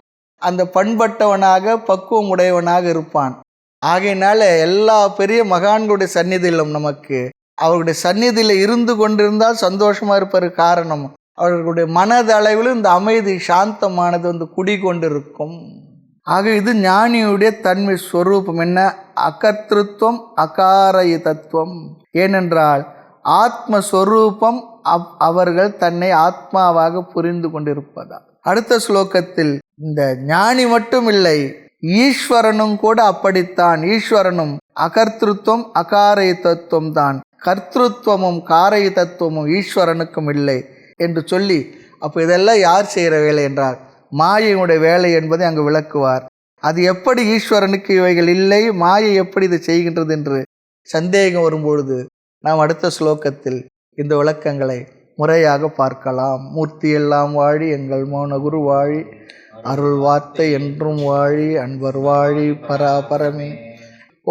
அந்த பண்பட்டவனாக பக்குவம் உடையவனாக இருப்பான். ஆகையினால எல்லா பெரிய மகான்களுடைய சந்நிதியிலும் நமக்கு அவர்களுடைய சந்நிதியில் இருந்து கொண்டிருந்தால் சந்தோஷமாக இருப்பதற்கு காரணம் அவர்களுடைய மனதளவிலும் இந்த அமைதி சாந்தமானது வந்து குடிகொண்டிருக்கும். ஆக இது ஞானியுடைய தன்மை ஸ்வரூபம். என்ன? அகர்த்திருவம் அகாரிய தத்துவம். ஏனென்றால் ஆத்மஸ்வரூபம் அவர்கள் தன்னை ஆத்மாவாக புரிந்து கொண்டிருப்பதால். அடுத்த ஸ்லோகத்தில் இந்த ஞானி மட்டும் இல்லை, ஈஸ்வரனும் கூட அப்படித்தான். ஈஸ்வரனும் அகர்த்திருவம் அகாரிய தத்துவம் தான், கர்த்திருவமும் காரிய தத்துவமும் ஈஸ்வரனுக்கும் இல்லை என்று சொல்லி, அப்போ இதெல்லாம் யார் செய்கிற வேலை என்றால் மாயையுடைய வேலை என்பதை அங்கு விளக்குவார். அது எப்படி ஈஸ்வரனுக்கு இவைகள் இல்லை, மாயை எப்படி இதை செய்கின்றது என்று சந்தேகம் வரும்பொழுது நாம் அடுத்த ஸ்லோகத்தில் இந்த விளக்கங்களை முறையாக பார்க்கலாம். மூர்த்தி எல்லாம் வாழி எங்கள் மௌனகுரு வாழி, அருள் வார்த்தை என்றும் வாழி, அன்பர் வாழி பராபரமே.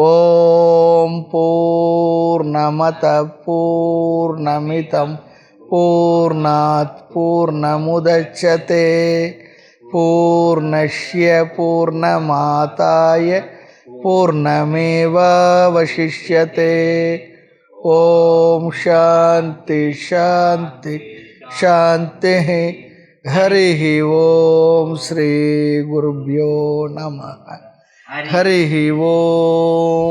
ஓம் பூர்ணமத பூர்ணமிதம் பூர்ணாத் பூர்ணமுதச்யதே பூர்ணஸ்ய பூர்ணமாதாய பூர்ணமேவாவசிஷ்யதே. ஓம் சாந்தி சாந்தி சாந்தி. ஹரி ஓம். ஸ்ரீ குருப்யோ நமः. ஹரி ஓம்.